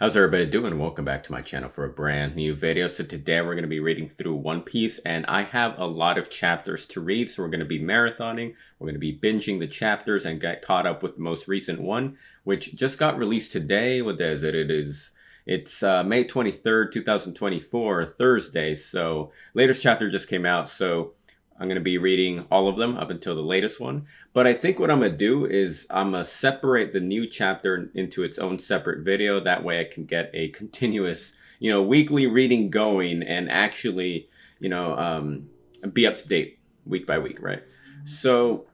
How's everybody doing? Welcome back to my channel for a brand new video. So today we're going to be reading through One Piece, and I have a lot of chapters to read, so we're going to be marathoning. We're going to be binging the chapters and get caught up with the most recent one, which just got released today. What day is it? It's May 23rd, 2024, Thursday. So latest chapter just came out, so I'm going to be reading all of them up until the latest one. But I think what I'm going to do is I'm going to separate the new chapter into its own separate video. That way I can get a continuous, weekly reading going and actually, be up to date week by week, right? So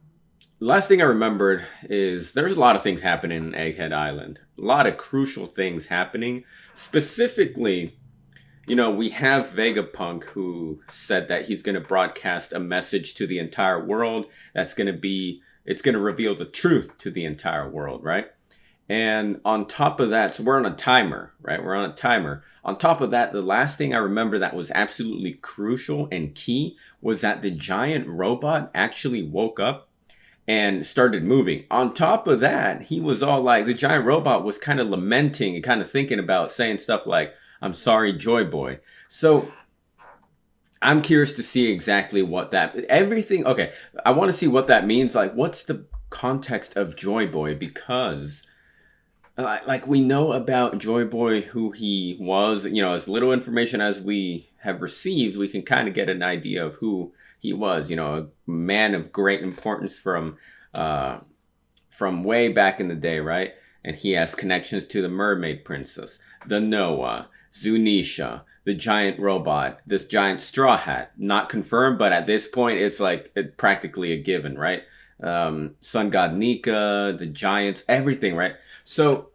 last thing I remembered is there's a lot of things happening in Egghead Island. A lot of crucial things happening. Specifically, we have Vegapunk who said that he's going to broadcast a message to the entire world it's going to reveal the truth to the entire world, right? And on top of that, so we're on a timer, right? We're on a timer. On top of that, the last thing I remember that was absolutely crucial and key was that the giant robot actually woke up and started moving. On top of that, he was all like, the giant robot was kind of lamenting and kind of thinking about saying stuff like, "I'm sorry, Joy Boy." So I'm curious to see exactly what okay, I want to see what that means. Like, what's the context of Joy Boy? Because we know about Joy Boy, who he was, as little information as we have received, we can kind of get an idea of who he was, a man of great importance from way back in the day, right? And he has connections to the Mermaid Princess, the Noah, Zunisha, the giant robot, this giant straw hat. Not confirmed, but at this point, it's practically a given, right? Sun God Nika, the giants, everything, right? So,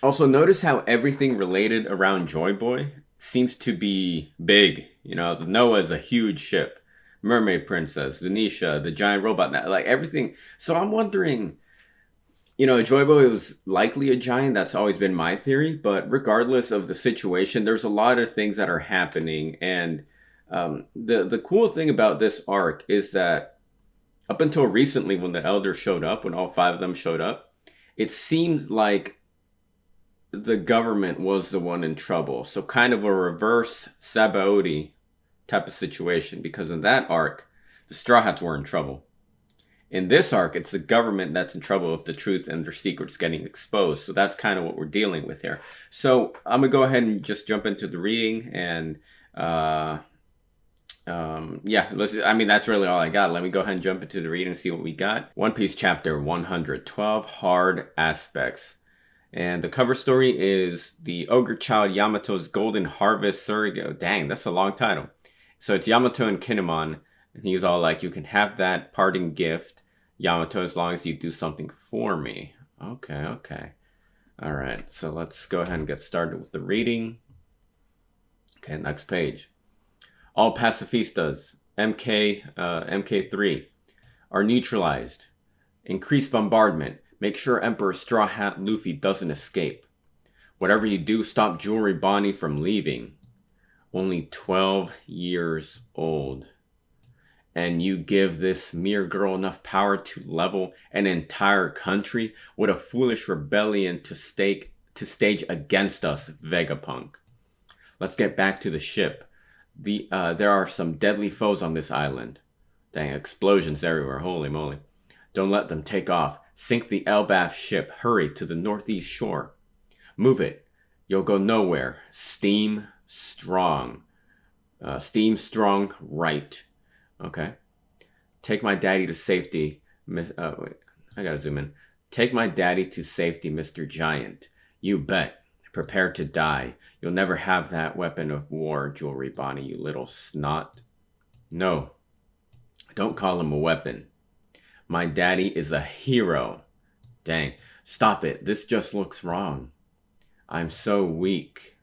also notice how everything related around Joy Boy seems to be big. The Noah is a huge ship. Mermaid Princess, Zunisha, the giant robot, everything. So I'm wondering, Joy Boy was likely a giant. That's always been my theory. But regardless of the situation, there's a lot of things that are happening. And the cool thing about this arc is that up until recently, when the elders showed up, when all five of them showed up, it seemed like the government was the one in trouble. So kind of a reverse Sabaody type of situation. Because in that arc, the Straw Hats were in trouble. In this arc, it's the government that's in trouble with the truth and their secrets getting exposed. So that's kind of what we're dealing with here. So I'm going to go ahead and just jump into the reading. And that's really all I got. Let me go ahead and jump into the reading and see what we got. One Piece chapter 112, Hard Aspects. And the cover story is the Ogre Child Yamato's Golden Harvest Surrogate. Dang, that's a long title. So it's Yamato and Kinemon. And he's all like, "You can have that parting gift, Yamato, as long as you do something for me." Okay. All right, so let's go ahead and get started with the reading. Okay, next page. All pacifistas, MK3, are neutralized. Increase bombardment. Make sure Emperor Straw Hat Luffy doesn't escape. Whatever you do, stop Jewelry Bonnie from leaving. Only 12 years old. And you give this mere girl enough power to level an entire country? What a foolish rebellion to stage against us, Vegapunk. Let's get back to the ship. There are some deadly foes on this island. Dang, explosions everywhere, holy moly. Don't let them take off. Sink the Elbaf ship. Hurry to the northeast shore. Move it. You'll go nowhere. Steam strong. Steam strong right. Okay. Take my daddy to safety. Wait, I gotta zoom in. Take my daddy to safety, Mr. Giant. You bet. Prepare to die. You'll never have that weapon of war, Jewelry Bonnie, you little snot. No. Don't call him a weapon. My daddy is a hero. Dang. Stop it. This just looks wrong. I'm so weak.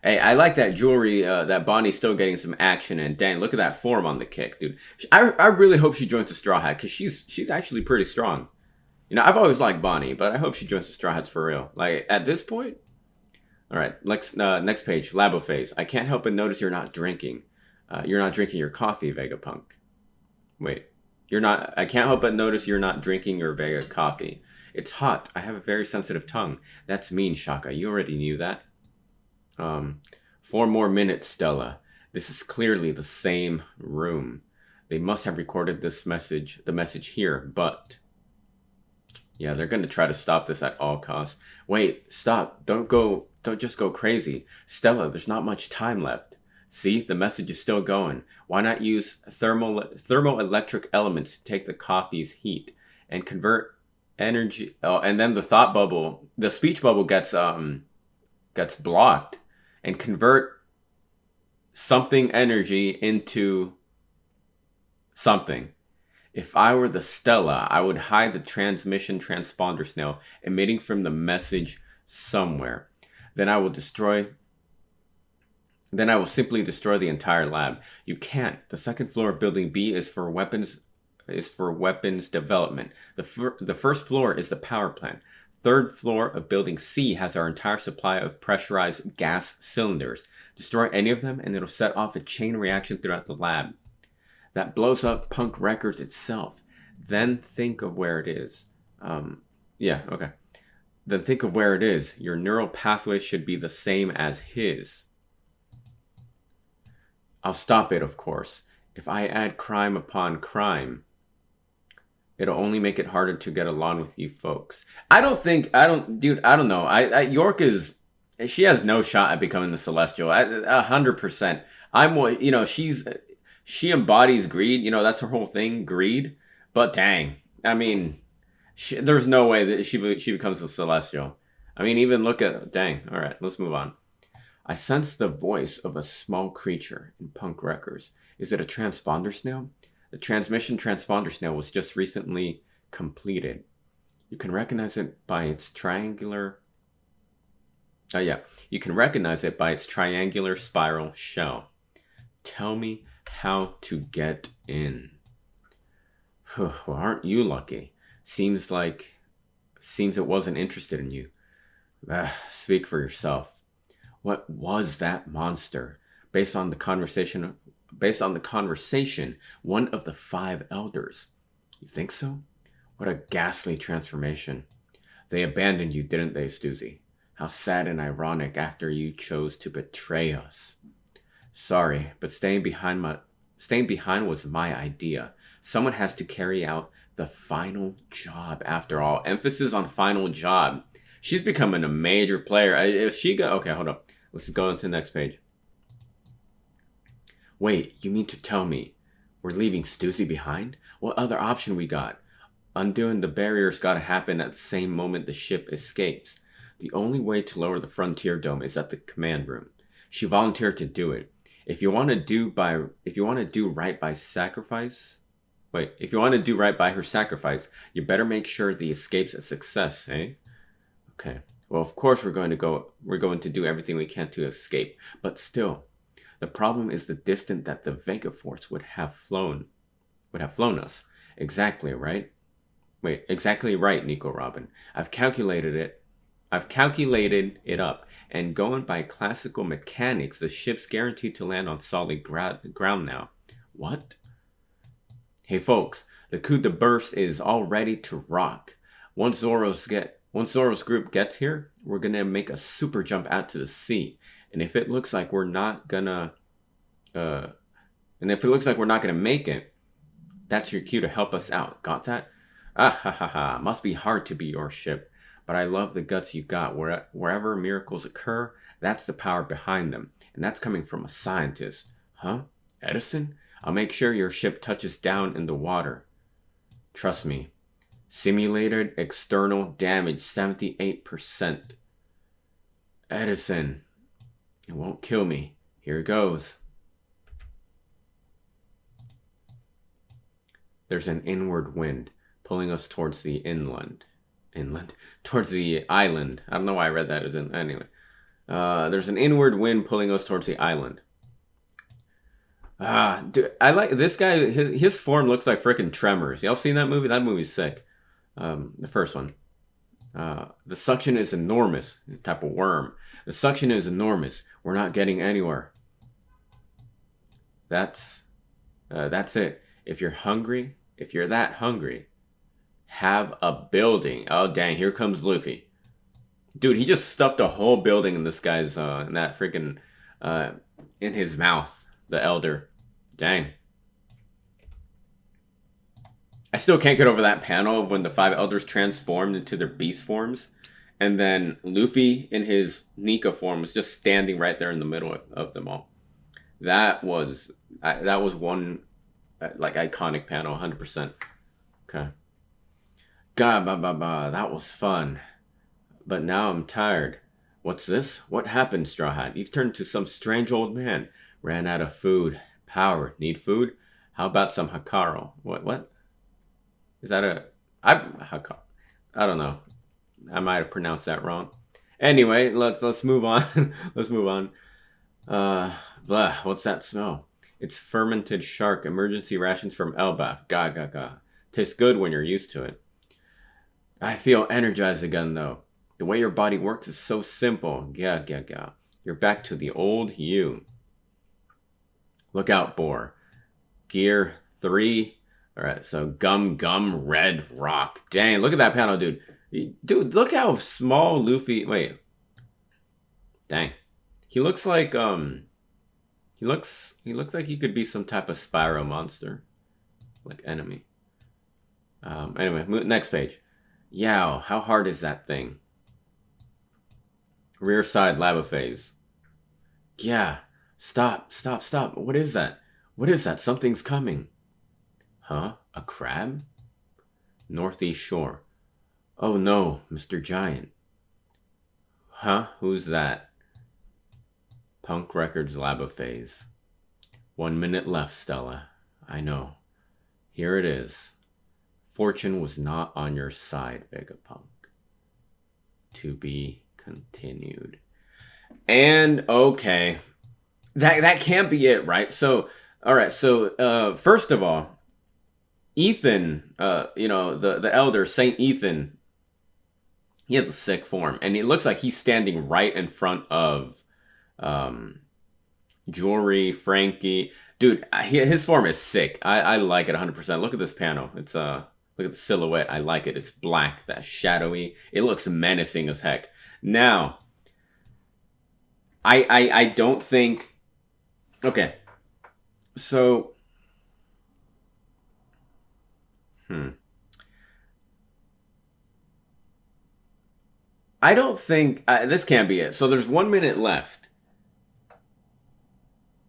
Hey, I like that Jewelry, that Bonnie's still getting some action, and dang, look at that form on the kick, dude. I really hope she joins the Straw Hat, because she's actually pretty strong. I've always liked Bonnie, but I hope she joins the Straw Hats for real. At this point? Alright, next page, Labo Phase. I can't help but notice you're not drinking. You're not drinking your coffee, Vegapunk. Wait. I can't help but notice you're not drinking your Vega coffee. It's hot. I have a very sensitive tongue. That's mean, Shaka. You already knew that. 4 more minutes, Stella. This is clearly the same room. They must have recorded the message here, but... Yeah, they're going to try to stop this at all costs. Wait, stop. Don't just go crazy. Stella, there's not much time left. See, the message is still going. Why not use thermoelectric elements to take the coffee's heat and convert energy? Oh, and then the speech bubble gets blocked and convert something energy into something. If I were the Stella, I would hide the transmission transponder snail emitting from the message somewhere. Then I will simply destroy the entire lab. You can't. The second floor of building B is for weapons development. The first floor is the power plant. Third floor of building C has our entire supply of pressurized gas cylinders. Destroy any of them and it'll set off a chain reaction throughout the lab that blows up Punk Records itself. Then think of where it is. Yeah, okay. Then think of where it is. Your neural pathways should be the same as his. I'll stop it, of course. If I add crime upon crime, it'll only make it harder to get along with you folks. I don't know. York she has no shot at becoming the Celestial. 100%. She embodies greed. That's her whole thing, greed. But dang, I mean, there's no way that she becomes the Celestial. I mean, even look at, dang. All right, let's move on. I sense the voice of a small creature in Punk Records. Is it a transponder snail? The transmission transponder snail was just recently completed. You can recognize it by its triangular spiral shell. Tell me how to get in. Well, aren't you lucky? Seems it wasn't interested in you. Speak for yourself. What was that monster? Based on the conversation, one of the 5 elders. You think so? What a ghastly transformation. They abandoned you, didn't they, Stuzy? How sad and ironic after you chose to betray us. Sorry, but staying behind was my idea. Someone has to carry out the final job after all. Emphasis on final job. She's becoming a major player. Okay, hold up. Let's go into the next page. Wait, you mean to tell me we're leaving Stuzy behind? What other option we got? Undoing the barrier's gotta happen at the same moment the ship escapes. The only way to lower the frontier dome is at the command room. She volunteered to do it. If you want to do right by her sacrifice, you better make sure the escape's a success, eh? Okay. Well, of course we're going to do everything we can to escape, but still, the problem is the distance that the Vega Force would have flown us. Exactly right. Wait, exactly right, Nico Robin. I've calculated it up, and going by classical mechanics, the ship's guaranteed to land on solid ground now. What? Hey folks, the coup de burst is all ready to rock. Once Zoro's group gets here, we're gonna make a super jump out to the sea. And if it looks like we're not gonna make it, that's your cue to help us out. Got that? Ah ha ha ha. Must be hard to be your ship. But I love the guts you got. Wherever miracles occur, that's the power behind them. And that's coming from a scientist. Huh? Edison? I'll make sure your ship touches down in the water. Trust me. Simulated external damage 78%. Edison. It won't kill me. Here goes. There's an inward wind pulling us towards the towards the island. I don't know why I read that as in, anyway. There's an inward wind pulling us towards the island. Dude, I like this guy. His form looks like freaking Tremors. Y'all seen that movie? That movie's sick. The first one. The suction is enormous. Type of worm. The suction is enormous. We're not getting anywhere. That's it. If you're that hungry, have a building. Oh, dang. Here comes Luffy. Dude, he just stuffed a whole building in this guy's, in that freaking, in his mouth. The elder. Dang. I still can't get over that panel when the 5 elders transformed into their beast forms. And then Luffy in his Nika form was just standing right there in the middle of them all. That was one, like, iconic panel, 100%. Okay. God, that was fun. But now I'm tired. What's this? What happened, Straw Hat? You've turned into some strange old man. Ran out of food. Power. Need food? How about some Hakaro? What? Is that a... I don't know. I might have pronounced that wrong. Anyway, let's move on. Let's move on. Blah, what's that smell? It's fermented shark. Emergency rations from Elbaf. Ga. Tastes good when you're used to it. I feel energized again, though. The way your body works is so simple. Ga. You're back to the old you. Look out, Boar. Gear 3. Alright, so gum, red rock. Dang, look at that panel, dude. Dude, look how small Luffy... Wait. Dang. He looks like, He looks like he could be some type of Spyro monster. Like enemy. Anyway, next page. Yow, how hard is that thing? Rear side lava phase. Yeah. Stop. What is that? Something's coming. Huh? A crab? Northeast shore. Oh no, Mr. Giant. Huh? Who's that? Punk Records lava phase. 1 minute left, Stella. I know. Here it is. Fortune was not on your side, Vegapunk. To be continued. And okay. That can't be it, right? So, alright, so first of all, Ethan, the elder, Saint Ethan, he has a sick form. And it looks like he's standing right in front of Jewelry, Frankie. Dude, his form is sick. I like it 100%. Look at this panel. It's look at the silhouette. I like it. It's black, that shadowy. It looks menacing as heck. Now, I don't think... Okay. So... I don't think... this can't be it. So there's 1 minute left.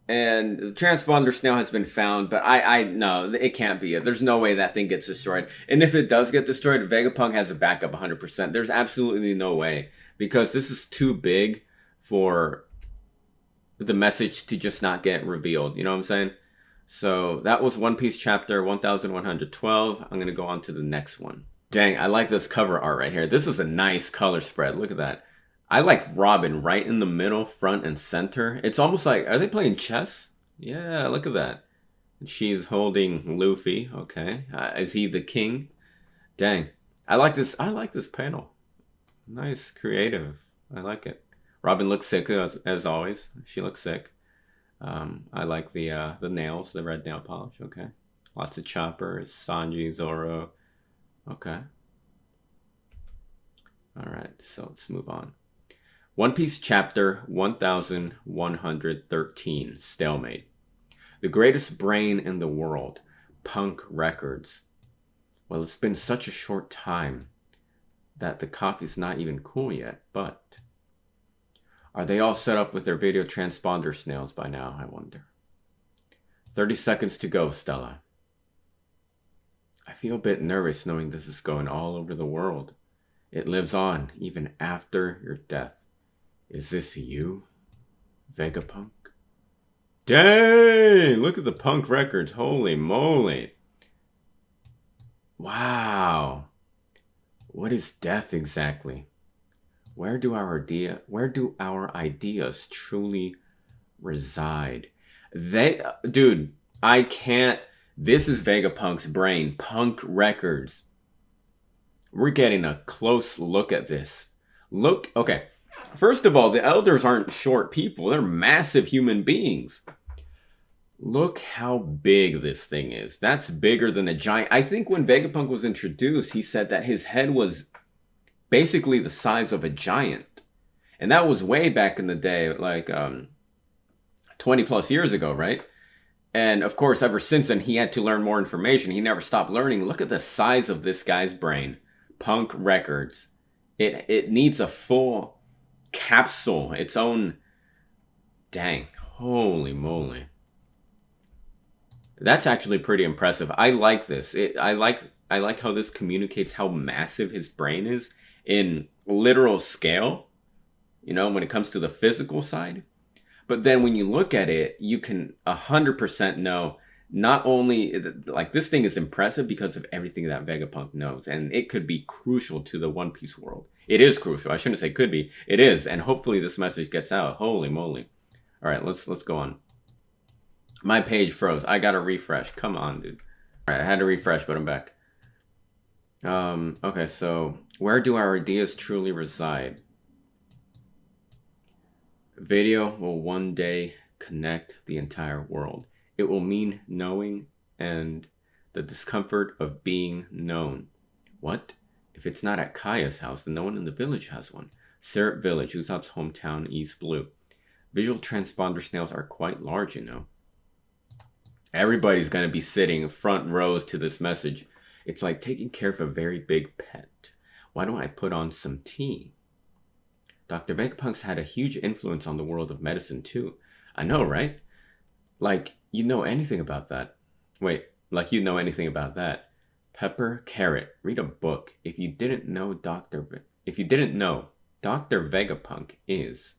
And the transponder snail has been found, but no, it can't be it. There's no way that thing gets destroyed. And if it does get destroyed, Vegapunk has a backup 100%. There's absolutely no way. Because this is too big for the message to just not get revealed. You know what I'm saying? So that was One Piece chapter 1112. I'm going to go on to the next one. Dang, I like this cover art right here. This is a nice color spread. Look at that. I like Robin right in the middle, front and center. It's almost like, are they playing chess? Yeah, look at that. She's holding Luffy. Okay. Is he the king? Dang. I like this panel. Nice, creative. I like it. Robin looks sick as always. She looks sick. I like the nails, the red nail polish. Okay. Lots of choppers. Sanji, Zoro. Okay. Alright, so let's move on. One Piece chapter 1113, Stalemate. The greatest brain in the world, Punk Records. Well, it's been such a short time that the coffee's not even cool yet, but... Are they all set up with their video transponder snails by now, I wonder? 30 seconds to go, Stella. I feel a bit nervous knowing this is going all over the world. It lives on, even after your death. Is this you, Vegapunk? Dang! Look at the Punk Records. Holy moly. Wow. What is death exactly? Where do our ideas truly reside? Dude, I can't. This is Vegapunk's brain. Punk Records. We're getting a close look at this. Look, okay. First of all, the elders aren't short people. They're massive human beings. Look how big this thing is. That's bigger than a giant. I think when Vegapunk was introduced, he said that his head was basically the size of a giant. And that was way back in the day, like 20 plus years ago, right? And of course, ever since then, he had to learn more information. He never stopped learning. Look at the size of this guy's brain. Punk Records. It needs a full capsule, its own. Dang, holy moly. That's actually pretty impressive. I like this. I like how this communicates how massive his brain is in literal scale, you know, when it comes to the physical side. But then when you look at it, you can 100% know not only, like, this thing is impressive because of everything that Vegapunk knows, and it could be crucial to the One Piece world. It is crucial. I shouldn't say could be. It is, and hopefully this message gets out. Holy moly. All right, let's go on. My page froze. I gotta refresh. Come on, dude. All right, I had to refresh, but I'm back. Okay, so where do our ideas truly reside? Video will one day connect the entire world. It will mean knowing and the discomfort of being known. What? If it's not at Kaya's house, then no one in the village has one. Syrup Village, Usopp's hometown, East Blue. Visual transponder snails are quite large, you know. Everybody's going to be sitting front rows to this message. It's like taking care of a very big pet. Why don't I put on some tea? Dr. Vegapunk's had a huge influence on the world of medicine too. I know, right? Like, you know anything about that. Wait, like you know anything about that. Pepper, carrot, read a book. If you didn't know Dr. Vegapunk is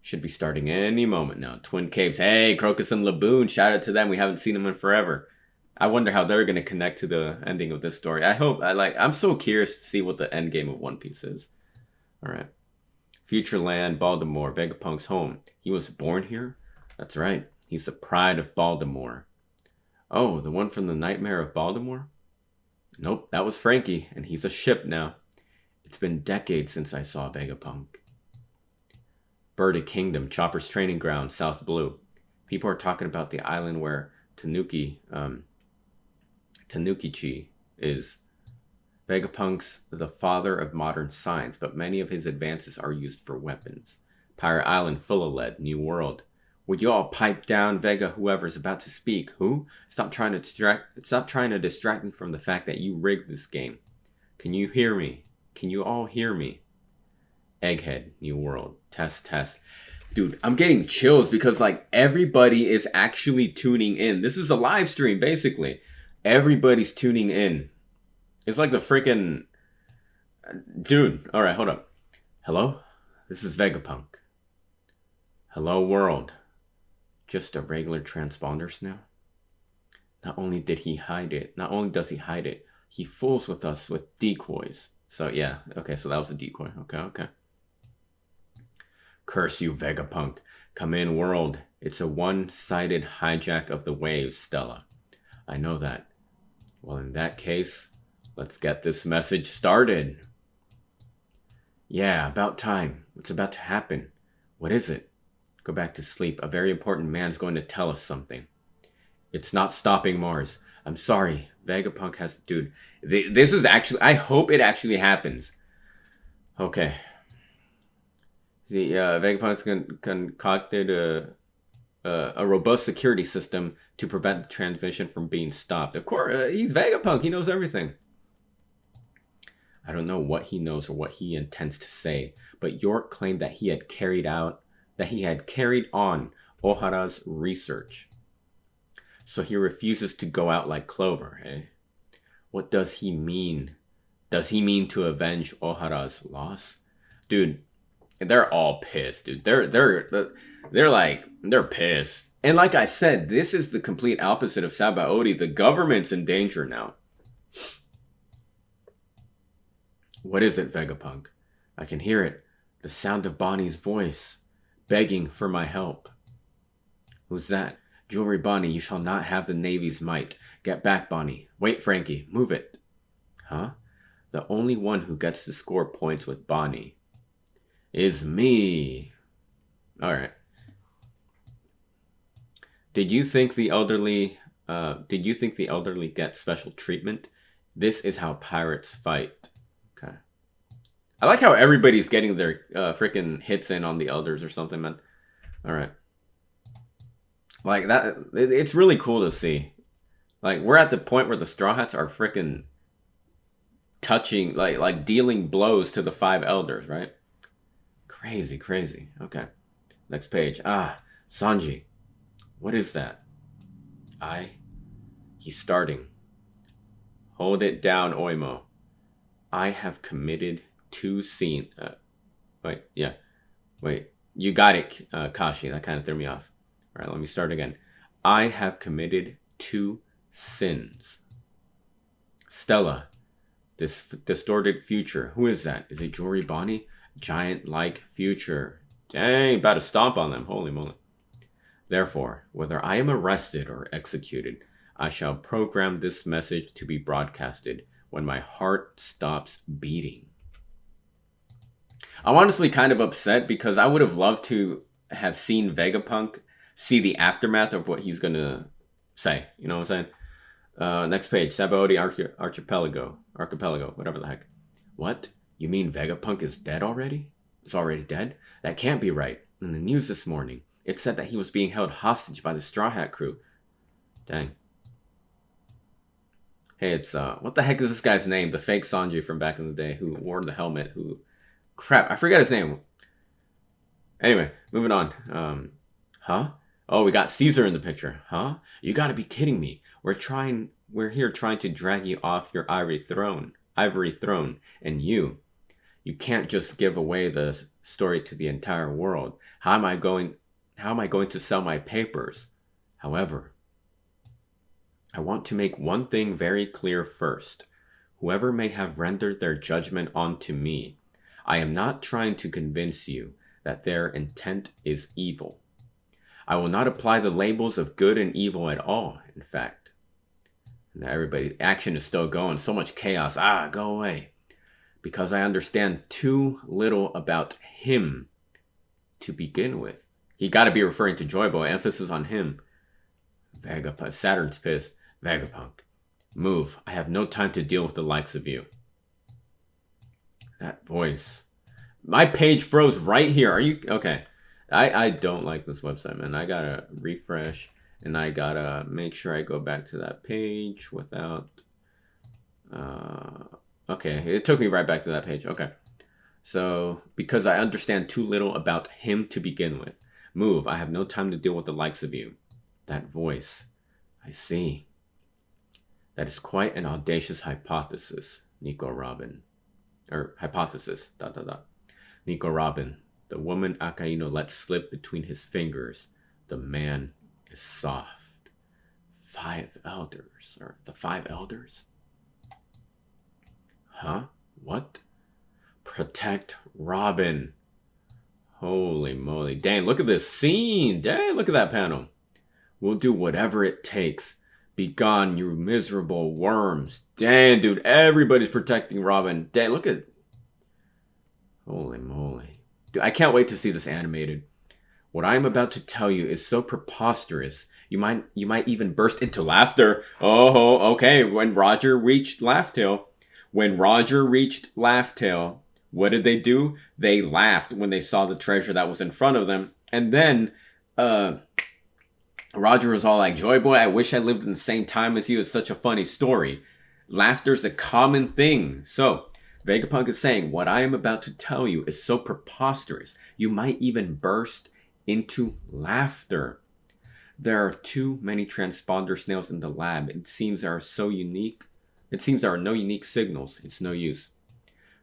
should be starting any moment now. Twin Caves. Hey, Crocus and Laboon. Shout out to them. We haven't seen them in forever. I wonder how they're going to connect to the ending of this story. I'm so curious to see what the end game of One Piece is. All right. Future land, Baltimore, Vegapunk's home. He was born here? That's right. He's the pride of Baltimore. Oh, the one from the Nightmare of Baltimore? Nope, that was Frankie, and he's a ship now. It's been decades since I saw Vegapunk. Birdie Kingdom, Chopper's training ground, South Blue. People are talking about the island where Tanuki is. Vegapunk's the father of modern science, but many of his advances are used for weapons. Pirate Island full of lead, New World. Would you all pipe down, Vega, whoever's about to speak? Who? Stop trying to distract me from the fact that you rigged this game. Can you hear me? Can you all hear me? Egghead, New World. Test. Dude, I'm getting chills because, like, everybody is actually tuning in. This is a live stream, basically. Everybody's tuning in. It's like the freaking... Dude, alright, hold up. Hello? This is Vegapunk. Hello, world. Just a regular transponder snail? Not only does he hide it, he fools with us with decoys. So, yeah. Okay, so that was a decoy. Okay. Curse you, Vegapunk. Come in, world. It's a one-sided hijack of the waves, Stella. I know that. Well, in that case, let's get this message started. Yeah, about time. What's about to happen? What is it? Go back to sleep. A very important man's going to tell us something. It's not stopping Mars. I'm sorry. Vegapunk has... Dude, this is actually... I hope it actually happens. Okay. See, Vegapunk's concocted a robust security system to prevent the transmission from being stopped. Of course, he's Vegapunk. He knows everything. I don't know what he knows or what he intends to say, but York claimed that he had carried on Ohara's research. So he refuses to go out like Clover, eh? What does he mean? Does he mean to avenge Ohara's loss? Dude, they're all pissed, dude. They're pissed. And like I said, this is the complete opposite of Sabaody. The government's in danger now. What is it, Vegapunk? I can hear it. The sound of Bonnie's voice, begging for my help. Who's that? Jewelry Bonnie, you shall not have the Navy's might. Get back, Bonnie. Wait, Frankie. Move it. Huh? The only one who gets to score points with Bonnie is me. Alright. Did you think the elderly? Did you think the elderly get special treatment? This is how pirates fight. Okay. I like how everybody's getting their freaking hits in on the elders or something, man. All right. Like that, it's really cool to see. Like we're at the point where the Straw Hats are freaking touching, like dealing blows to the 5 elders, right? Crazy, crazy. Okay. Next page. Ah, Sanji. What is that? He's starting. Hold it down, Oimo. I have committed 2 scenes. Wait, yeah. Wait. You got it, Kashi. That kind of threw me off. All right, let me start again. I have committed 2 sins. Stella. This distorted future. Who is that? Is it Jory Bonnie? Giant-like future. Dang, about to stomp on them. Holy moly. Therefore, whether I am arrested or executed, I shall program this message to be broadcasted when my heart stops beating. I'm honestly kind of upset because I would have loved to have seen Vegapunk see the aftermath of what he's going to say. You know what I'm saying? Next page. Sabaody Archipelago, whatever the heck. What? You mean Vegapunk is dead already? It's already dead? That can't be right. In the news this morning, it said that he was being held hostage by the Straw Hat crew. Dang. Hey, it's, what the heck is this guy's name? The fake Sanji from back in the day who wore the helmet, who... Crap, I forget his name. Anyway, moving on. Huh? Oh, we got Caesar in the picture. Huh? You gotta be kidding me. We're here trying to drag you off your ivory throne. And you can't just give away the story to the entire world. How am I going to sell my papers? However, I want to make one thing very clear first. Whoever may have rendered their judgment onto me, I am not trying to convince you that their intent is evil. I will not apply the labels of good and evil at all, in fact. And everybody, action is still going. So much chaos. Go away. Because I understand too little about him to begin with. He got to be referring to Joy Boy. Emphasis on him. Vegapunk. Saturn's pissed. Vegapunk. Move. I have no time to deal with the likes of you. That voice. My page froze right here. Are you... Okay. I don't like this website, man. I gotta refresh. And I gotta make sure I go back to that page without... Okay. It took me right back to that page. Okay. So, because I understand too little about him to begin with. Move. I have no time to deal with the likes of you. That voice. I see. That is quite an audacious hypothesis, Nico Robin. Or hypothesis, ... Nico Robin. The woman Akainu let slip between his fingers. The man is soft. 5 elders. Or the 5 elders? Huh? What? Protect Robin. Holy moly. Dang, look at this scene. Dang, look at that panel. We'll do whatever it takes. Be gone, you miserable worms. Dang, dude, everybody's protecting Robin. Dang, look at... Holy moly. Dude, I can't wait to see this animated. What I'm about to tell you is so preposterous. You might even burst into laughter. Oh, okay. When Roger reached Laughtail, what did they do? They laughed when they saw the treasure that was in front of them. And then, Roger was all like, Joy Boy, I wish I lived in the same time as you. It's such a funny story. Laughter's a common thing. So, Vegapunk is saying, what I am about to tell you is so preposterous. You might even burst into laughter. There are too many transponder snails in the lab. It seems there are no unique signals. It's no use.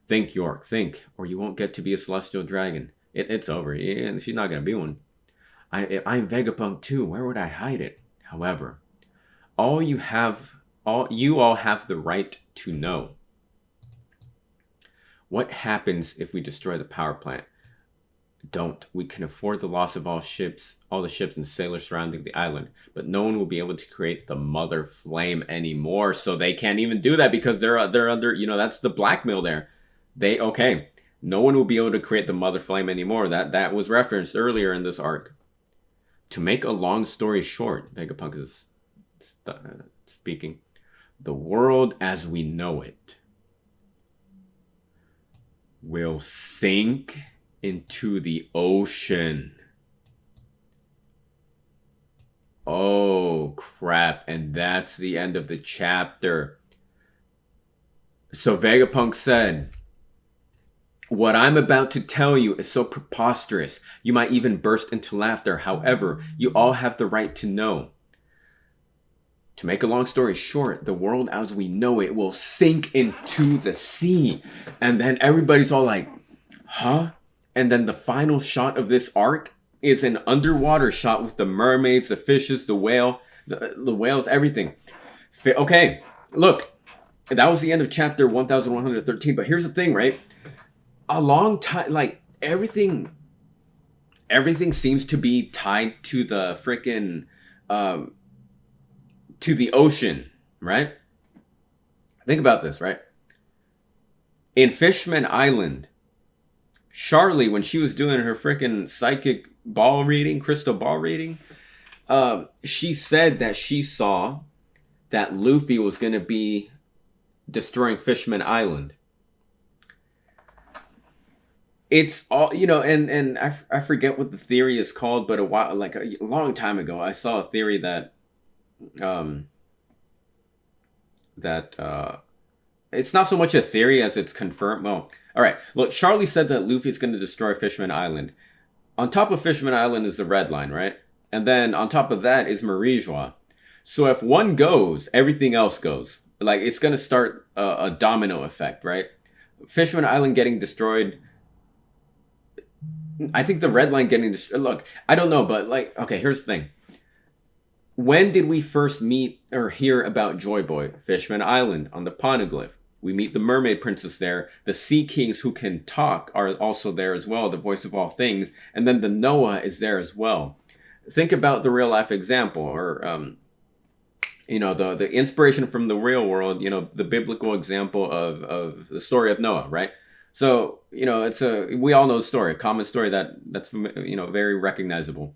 Think, York, think, or you won't get to be a celestial dragon. It's over. And she's not going to be one. I'm Vegapunk too. Where would I hide it? However, you all have the right to know. What happens if we destroy the power plant? We can afford the loss of all the ships and sailors surrounding the island, but no one will be able to create the mother flame anymore. So they can't even do that because they're under, that's the blackmail there. No one will be able to create the mother flame anymore. That was referenced earlier in this arc. To make a long story short, Vegapunk is speaking. The world as we know it will sink into the ocean. Oh, crap. And that's the end of the chapter. So Vegapunk said, what I'm about to tell you is so preposterous. You might even burst into laughter. However, you all have the right to know. To make a long story short, the world as we know it will sink into the sea. And then everybody's all like, huh? And then the final shot of this arc is an underwater shot with the mermaids, the fishes, the whale, the whales, everything. Okay, look, that was the end of chapter 1113. But here's the thing, right? A long time, like everything seems to be tied to the freaking, to the ocean, right? Think about this, right? In Fishman Island, Charlie, when she was doing her freaking psychic ball reading, crystal ball reading, she said that she saw that Luffy was going to be destroying Fishman Island. It's all, you know, and I forget what the theory is called, but a long time ago, I saw a theory that it's not so much a theory as it's confirmed. Well, all right. Look, Charlie said that Luffy's going to destroy Fishman Island. On top of Fishman Island is the Red Line, right? And then on top of that is Marijois. So if one goes, everything else goes. Like, it's going to start a domino effect, right? Fishman Island getting destroyed. I think the Red Line getting destroyed. Look, I don't know, but like, okay, here's the thing. When did we first meet or hear about Joy Boy? Fishman Island on the Poneglyph. We meet the Mermaid Princess there. The Sea Kings who can talk are also there as well, the voice of all things. And then the Noah is there as well. Think about the real life example, or you know, the inspiration from the real world, you know, the biblical example of the story of Noah, right? So, you know, we all know the story, a common story that's, you know, very recognizable.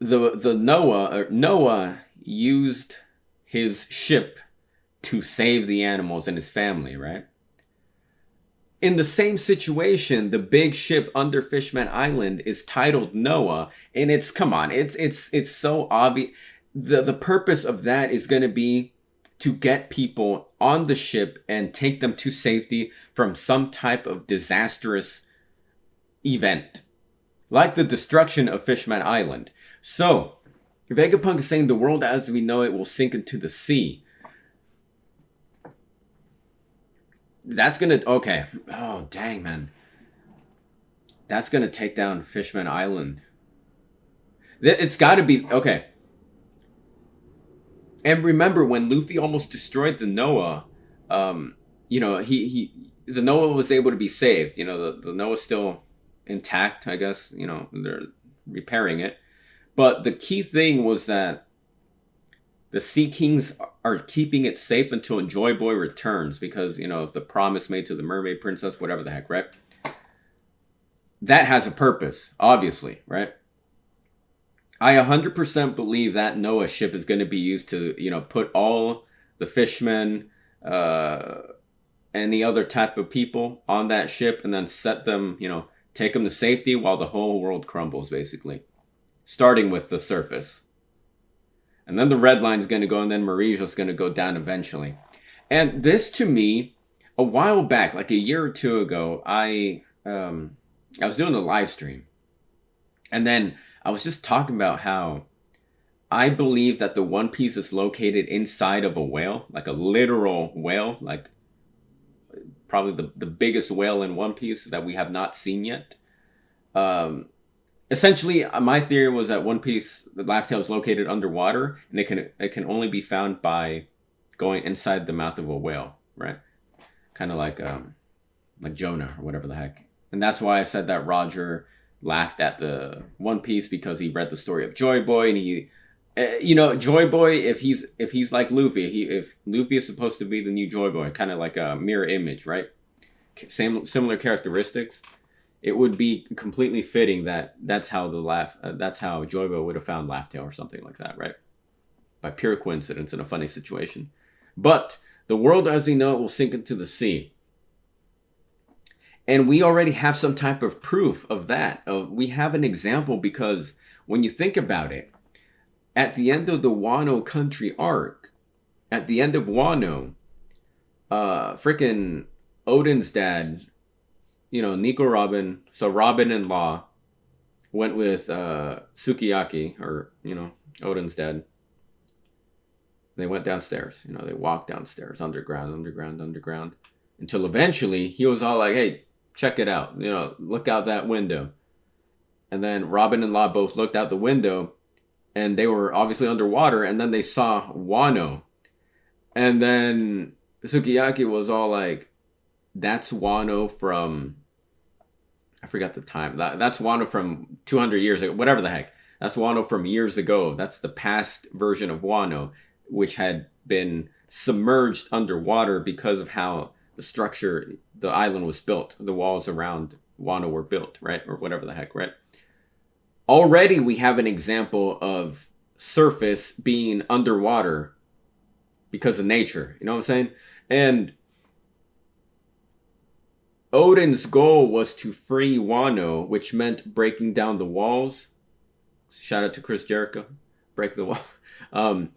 The Noah used his ship to save the animals and his family, right? In the same situation, the big ship under Fishman Island is titled Noah, and it's so obvious. The purpose of that is going to be to get people on the ship and take them to safety from some type of disastrous event, like the destruction of Fishman Island. So, Vegapunk is saying the world as we know it will sink into the sea. That's gonna, okay. Oh, dang, man. That's gonna take down Fishman Island. It's gotta be, okay. And remember, when Luffy almost destroyed the Noah, you know, the Noah was able to be saved. You know, the Noah's still intact, I guess. You know, they're repairing it. But the key thing was that the Sea Kings are keeping it safe until Joy Boy returns, because, you know, of the promise made to the Mermaid Princess, whatever the heck, right? That has a purpose, obviously, right? I 100% believe that Noah ship is going to be used to, you know, put all the fishermen, any other type of people on that ship, and then set them, you know, take them to safety while the whole world crumbles, basically. Starting with the surface. And then the Red Line's going to go, and then Marijo's going to go down eventually. And this, to me, a while back, like a year or two ago, I was doing a live stream. And then I was just talking about how I believe that the One Piece is located inside of a whale, like a literal whale, like probably the biggest whale in One Piece that we have not seen yet. Essentially, my theory was that One Piece, the Laugh Tale, is located underwater, and it can only be found by going inside the mouth of a whale, right? Kind of like Jonah or whatever the heck. And that's why I said that Roger laughed at the One Piece, because he read the story of Joy Boy, and he, you know, Joy Boy, if he's like Luffy, if Luffy is supposed to be the new Joy Boy, kind of like a mirror image, right? Similar characteristics. it would be completely fitting that that's how that's how Joybo would have found Laugh Tale or something like that, right? By pure coincidence in a funny situation. But the world as we know it will sink into the sea. And we already have some type of proof of that. We have an example because when you think about it, at the end of the Wano country arc, at the end of Wano, freaking Odin's dad, Nico Robin, so Robin and Law went with Sukiyaki, or, Odin's dad. They went downstairs, they walked downstairs, underground, until eventually he was all like, hey, check it out, look out that window. And then Robin and Law both looked out the window, and they were obviously underwater, and then they saw Wano. And then Sukiyaki was all like, that's Wano from, I forgot the time. That's Wano from 200 years ago, whatever the heck. That's Wano from years ago. That's the past version of Wano, which had been submerged underwater because of how the structure, the island was built. The walls around Wano were built, right? Or whatever the heck, right? Already we have an example of surface being underwater because of nature. You know what I'm saying? And Odin's goal was to free Wano, which meant breaking down the walls. Shout out to Chris Jericho. Break the wall. And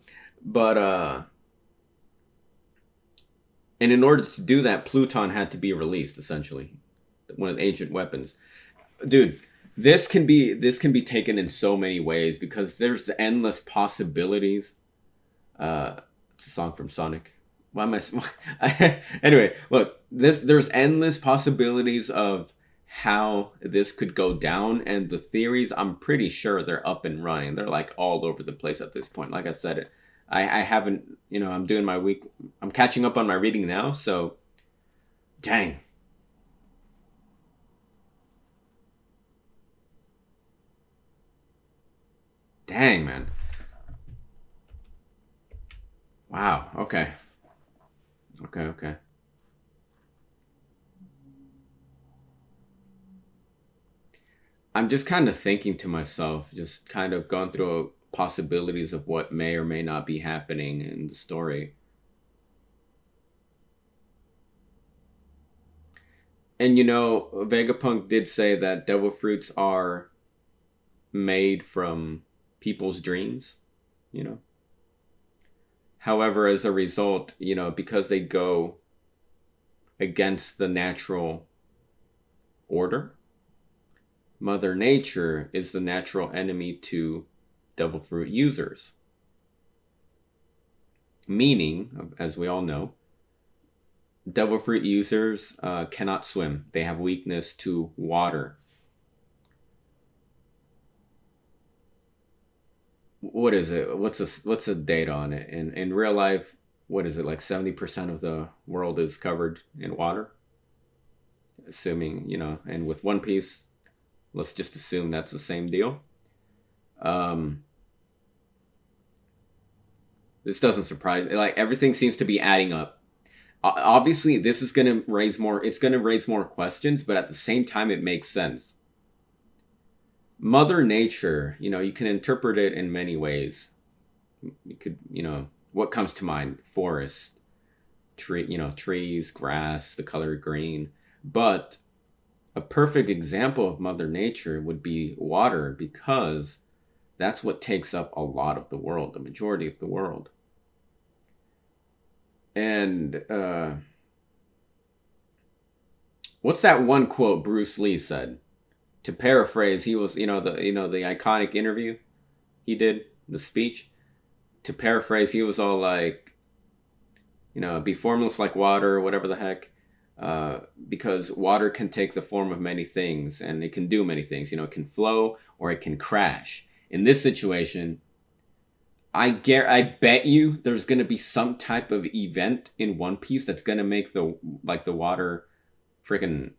in order to do that, Pluton had to be released, essentially. One of the ancient weapons. Dude, this can be taken in so many ways because there's endless possibilities. It's a song from Sonic. Why am I? Anyway, look, there's endless possibilities of how this could go down, and the theories, I'm pretty sure they're up and running. They're like all over the place at this point. Like I said, I haven't, I'm doing my week. I'm catching up on my reading now, so dang. Dang, man. Wow. Okay. Okay. I'm just kind of thinking to myself, just kind of going through possibilities of what may or may not be happening in the story. And Vegapunk did say that devil fruits are made from people's dreams, However, as a result, because they go against the natural order, Mother Nature is the natural enemy to devil fruit users. Meaning, as we all know, devil fruit users cannot swim. They have weakness to water. What is it? What's the data on it? In real life, what is it, like 70% of the world is covered in water? Assuming, and with One Piece, let's just assume that's the same deal. This doesn't surprise. Like, everything seems to be adding up. Obviously, this is going to raise more. It's going to raise more questions, but at the same time, it makes sense. Mother Nature, you can interpret it in many ways. You could, what comes to mind? Forest, trees, grass, the color green. But a perfect example of Mother Nature would be water, because that's what takes up a lot of the world, the majority of the world. And what's that one quote Bruce Lee said? To paraphrase, he was, the iconic interview he did, the speech. To paraphrase, he was all like, be formless like water, whatever the heck, because water can take the form of many things, and it can do many things. It can flow or it can crash. In this situation, I bet you there's going to be some type of event in One Piece that's going to make the water freaking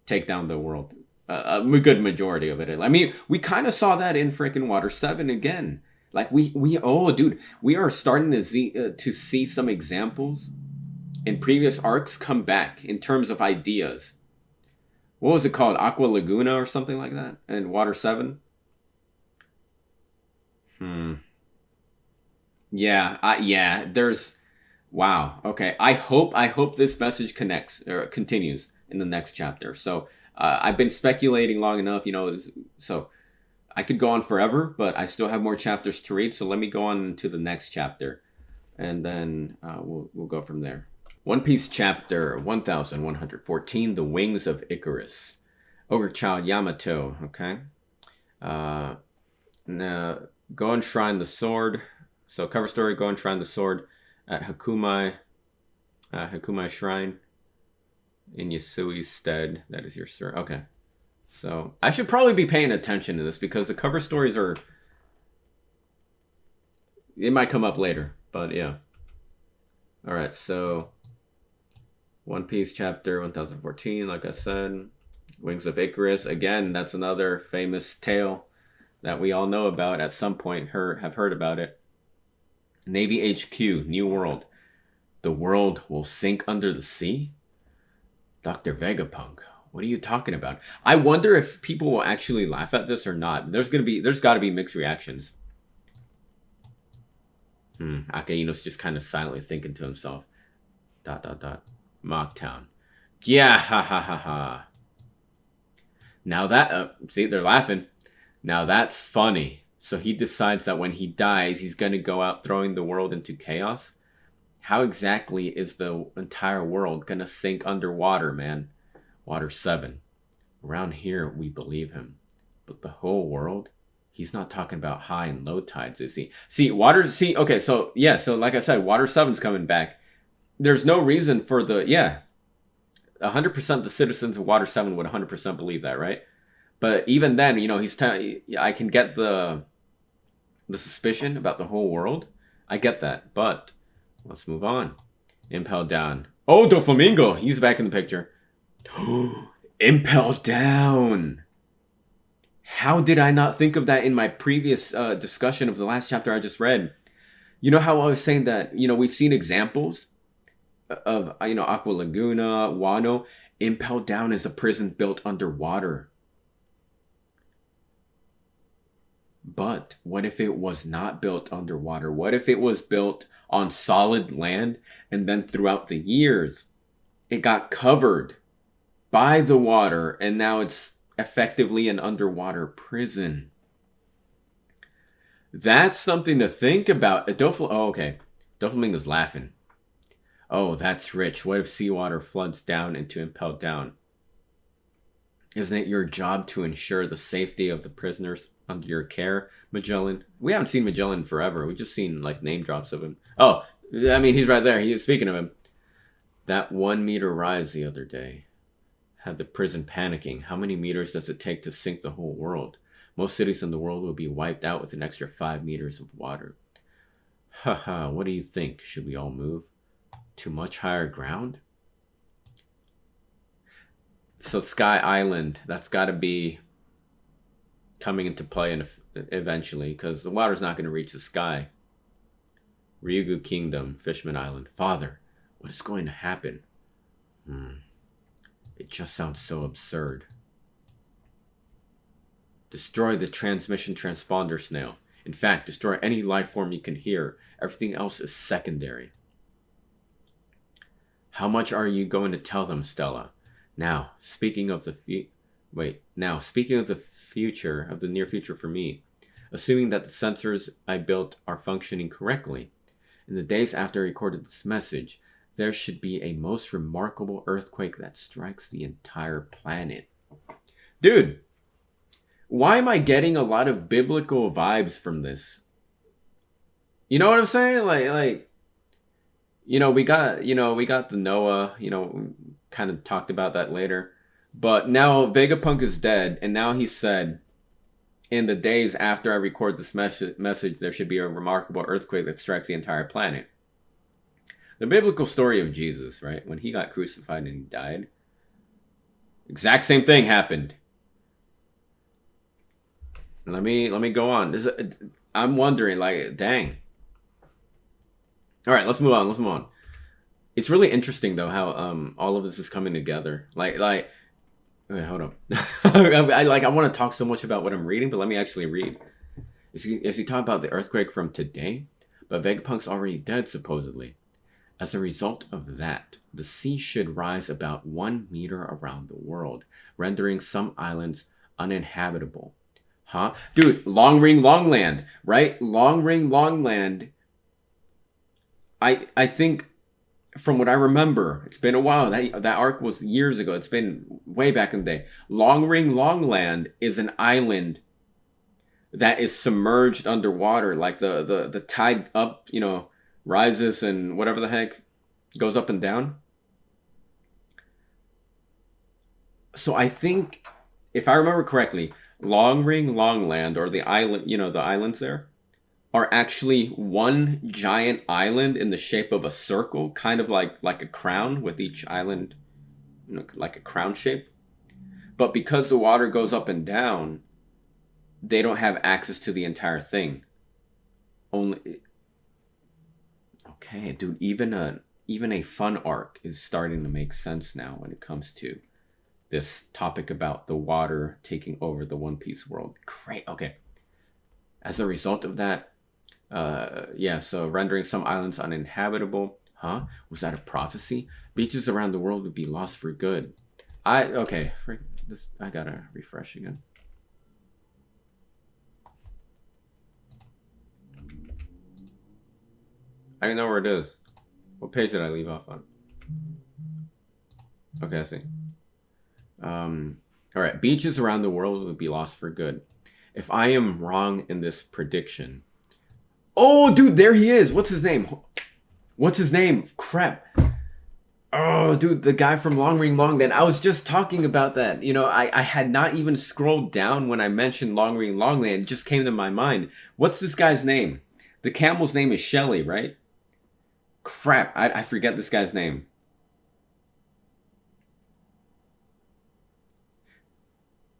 take down the world. A good majority of it. I mean, we kind of saw that in freaking Water 7 again. Like, we are starting to see some examples in previous arcs come back in terms of ideas. What was it called? Aqua Laguna or something like that? And Water 7? Yeah, there's wow. Okay. I hope this message connects or continues in the next chapter. So, I've been speculating long enough, so I could go on forever, but I still have more chapters to read, so let me go on to the next chapter and then we'll go from there. One Piece chapter 1114, The Wings of Icarus. Ogre Child Yamato, okay? Now, go enshrine the sword. So, cover story, go enshrine the sword at Hakumai Shrine in Yasui's stead. That is your sir. Okay. So, I should probably be paying attention to this because the cover stories are... It might come up later, but yeah. Alright, so... One Piece chapter 1014, like I said. Wings of Icarus. Again, that's another famous tale that we all know about at some point, have heard about it. Navy HQ, New World. The world will sink under the sea? Dr. Vegapunk, what are you talking about? I wonder if people will actually laugh at this or not. There's got to be mixed reactions. Akaino's just kind of silently thinking to himself. ... Mocktown. Yeah, ha ha ha ha. Now that, see, they're laughing. Now that's funny. So he decides that when he dies, he's going to go out throwing the world into chaos? How exactly is the entire world going to sink underwater, man? Water 7. Around here, we believe him. But the whole world? He's not talking about high and low tides, is he? Okay, so, yeah, so like I said, Water 7's coming back. There's no reason for 100% the citizens of Water 7 would 100% believe that, right? But even then, I can get the suspicion about the whole world. I get that, but let's move on. Impel down. Oh, Doflamingo! He's back in the picture. Impel down! How did I not think of that in my previous discussion of the last chapter I just read? You know how I was saying that, we've seen examples of, Aqua Laguna, Wano. Impel down is a prison built underwater. But what if it was not built underwater? What if it was built on solid land and then throughout the years it got covered by the water and now it's effectively an underwater prison? That's something to think about. Doflamingo's laughing. Oh, that's rich. What if seawater floods down into Impel Down? Isn't it your job to ensure the safety of the prisoners under your care, Magellan? We haven't seen Magellan forever. We've just seen name drops of him. Oh, I mean, he's right there. He is speaking of him. That 1 meter rise the other day had the prison panicking. How many meters does it take to sink the whole world? Most cities in the world will be wiped out with an extra 5 meters of water. Haha, what do you think? Should we all move to much higher ground? So Sky Island, that's got to be coming into play eventually, because the water's not going to reach the sky. Ryugu Kingdom, Fishman Island. Father, what is going to happen? It just sounds so absurd. Destroy the transmission transponder snail. In fact, destroy any life form you can hear. Everything else is secondary. How much are you going to tell them, Stella? Now, speaking of the future, of the near future for me, assuming that the sensors I built are functioning correctly, in the days after I recorded this message, there should be a most remarkable earthquake that strikes the entire planet. Dude, why am I getting a lot of biblical vibes from this? You know what I'm saying? We got the Noah, kind of talked about that later. But now Vegapunk is dead, and now he said, in the days after I record this message, there should be a remarkable earthquake that strikes the entire planet. The biblical story of Jesus, right? When he got crucified and he died, exact same thing happened. Let me go on. I'm wondering, dang. All right, let's move on. It's really interesting though how all of this is coming together. Okay, hold on. I want to talk so much about what I'm reading, but let me actually read. Is he talking about the earthquake from today? But Vegapunk's already dead, supposedly. As a result of that, the sea should rise about 1 meter around the world, rendering some islands uninhabitable. Huh? Dude, long ring, long land, right? Long ring, long land. I think from what I remember, it's been a while. That arc was years ago. It's been way back in the day. Long ring, long land is an island that is submerged underwater, like the tide up, rises and whatever the heck goes up and down. So I think, if I remember correctly, Long Ring Longland, or the island, the islands there, are actually one giant island in the shape of a circle, kind of like a crown, with each island, like a crown shape. But because the water goes up and down, they don't have access to the entire thing. Only, okay, dude, even a fun arc is starting to make sense now when it comes to this topic about the water taking over the One Piece world. Great. Okay. As a result of that, so rendering some islands uninhabitable. Huh? Was that a prophecy? Beaches around the world would be lost for good. I gotta refresh again. I don't know where it is. What page did I leave off on? Okay, I see. All right. Beaches around the world would be lost for good. If I am wrong in this prediction. Oh, dude, there he is. What's his name? Crap. Oh, dude, the guy from Long Ring Longland. I was just talking about that. I had not even scrolled down when I mentioned Long Ring Longland. It just came to my mind. What's this guy's name? The camel's name is Shelly, right? Crap, I forget this guy's name.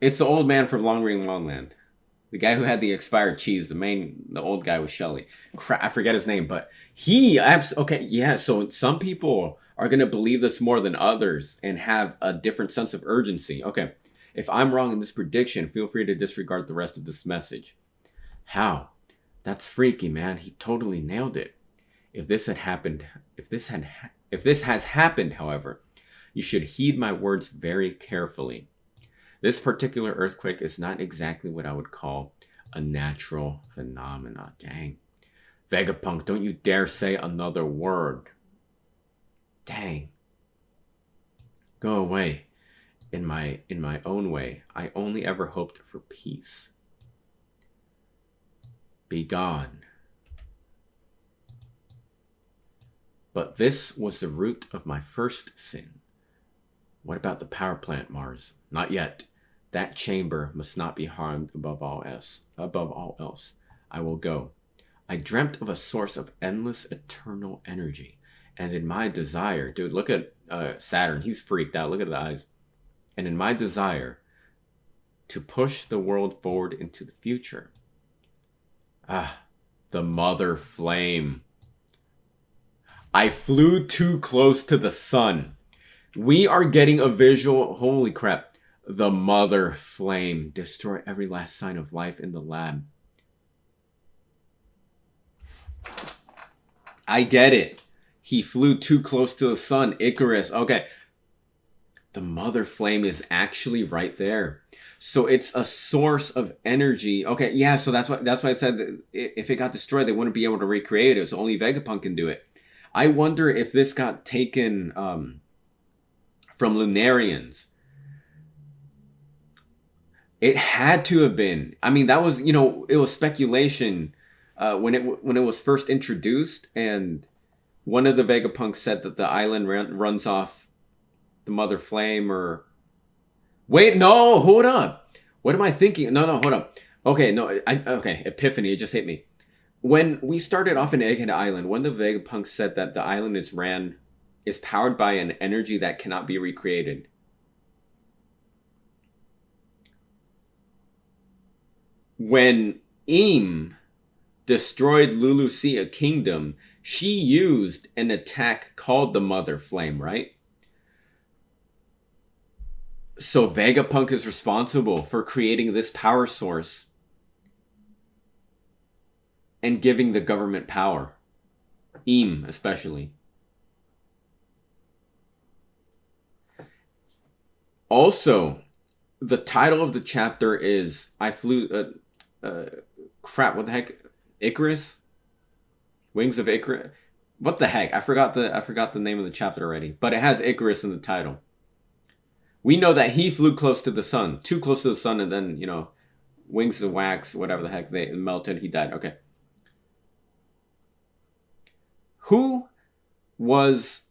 It's the old man from Long Ring Longland. The guy who had the expired cheese. The old guy was Shelly. Crap, I forget his name, but okay, yeah, so some people are going to believe this more than others and have a different sense of urgency. Okay, if I'm wrong in this prediction, feel free to disregard the rest of this message. How? That's freaky, man. He totally nailed it. If this has happened, however, you should heed my words very carefully. This particular earthquake is not exactly what I would call a natural phenomena. Dang. Vegapunk, don't you dare say another word. Dang. Go away. In my own way, I only ever hoped for peace. Be gone. But this was the root of my first sin. What about the power plant, Mars? Not yet. That chamber must not be harmed above all else. I will go. I dreamt of a source of endless eternal energy. And in my desire, dude, look at Saturn. He's freaked out. Look at the eyes. And in my desire to push the world forward into the future. The mother flame. I flew too close to the sun. We are getting a visual. Holy crap. The mother flame. Destroy every last sign of life in the lab. I get it. He flew too close to the sun. Icarus. Okay. The mother flame is actually right there. So it's a source of energy. Okay, yeah, so that's why it said that if it got destroyed, they wouldn't be able to recreate it. So only Vegapunk can do it. I wonder if this got taken from Lunarians. It had to have been. I mean, that was, it was speculation when it was first introduced, and one of the Vegapunks said that the island runs off the mother flame. Or wait, no, hold up. What am I thinking? No, hold up. Okay, no, okay, epiphany. It just hit me. When we started off in Egghead Island, one of the Vegapunks said that the island is powered by an energy that cannot be recreated. When Im destroyed Lulusia Kingdom, she used an attack called the Mother Flame, right? So Vegapunk is responsible for creating this power source and giving the government power. Especially. Also, the title of the chapter is I flew crap, what the heck? Icarus? Wings of Icarus? What the heck? I forgot the name of the chapter already, but it has Icarus in the title. We know that he flew close to the sun, too close to the sun, and then, wings of wax, whatever the heck, they melted, he died. Okay. Who was,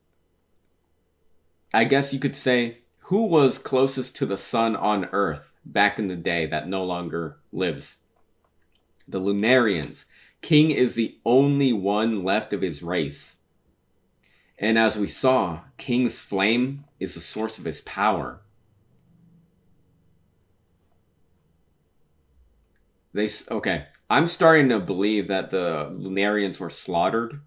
I guess you could say, who was closest to the sun on Earth back in the day that no longer lives? The Lunarians. King is the only one left of his race. And as we saw, King's flame is the source of his power. Okay, I'm starting to believe that the Lunarians were slaughtered,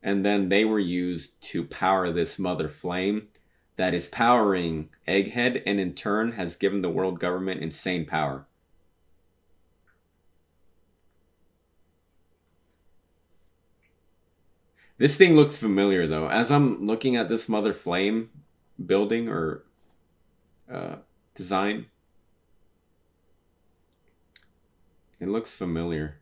and then they were used to power this mother flame that is powering Egghead, and in turn has given the world government insane power. This thing looks familiar, though. As I'm looking at this mother flame building or design, it looks familiar.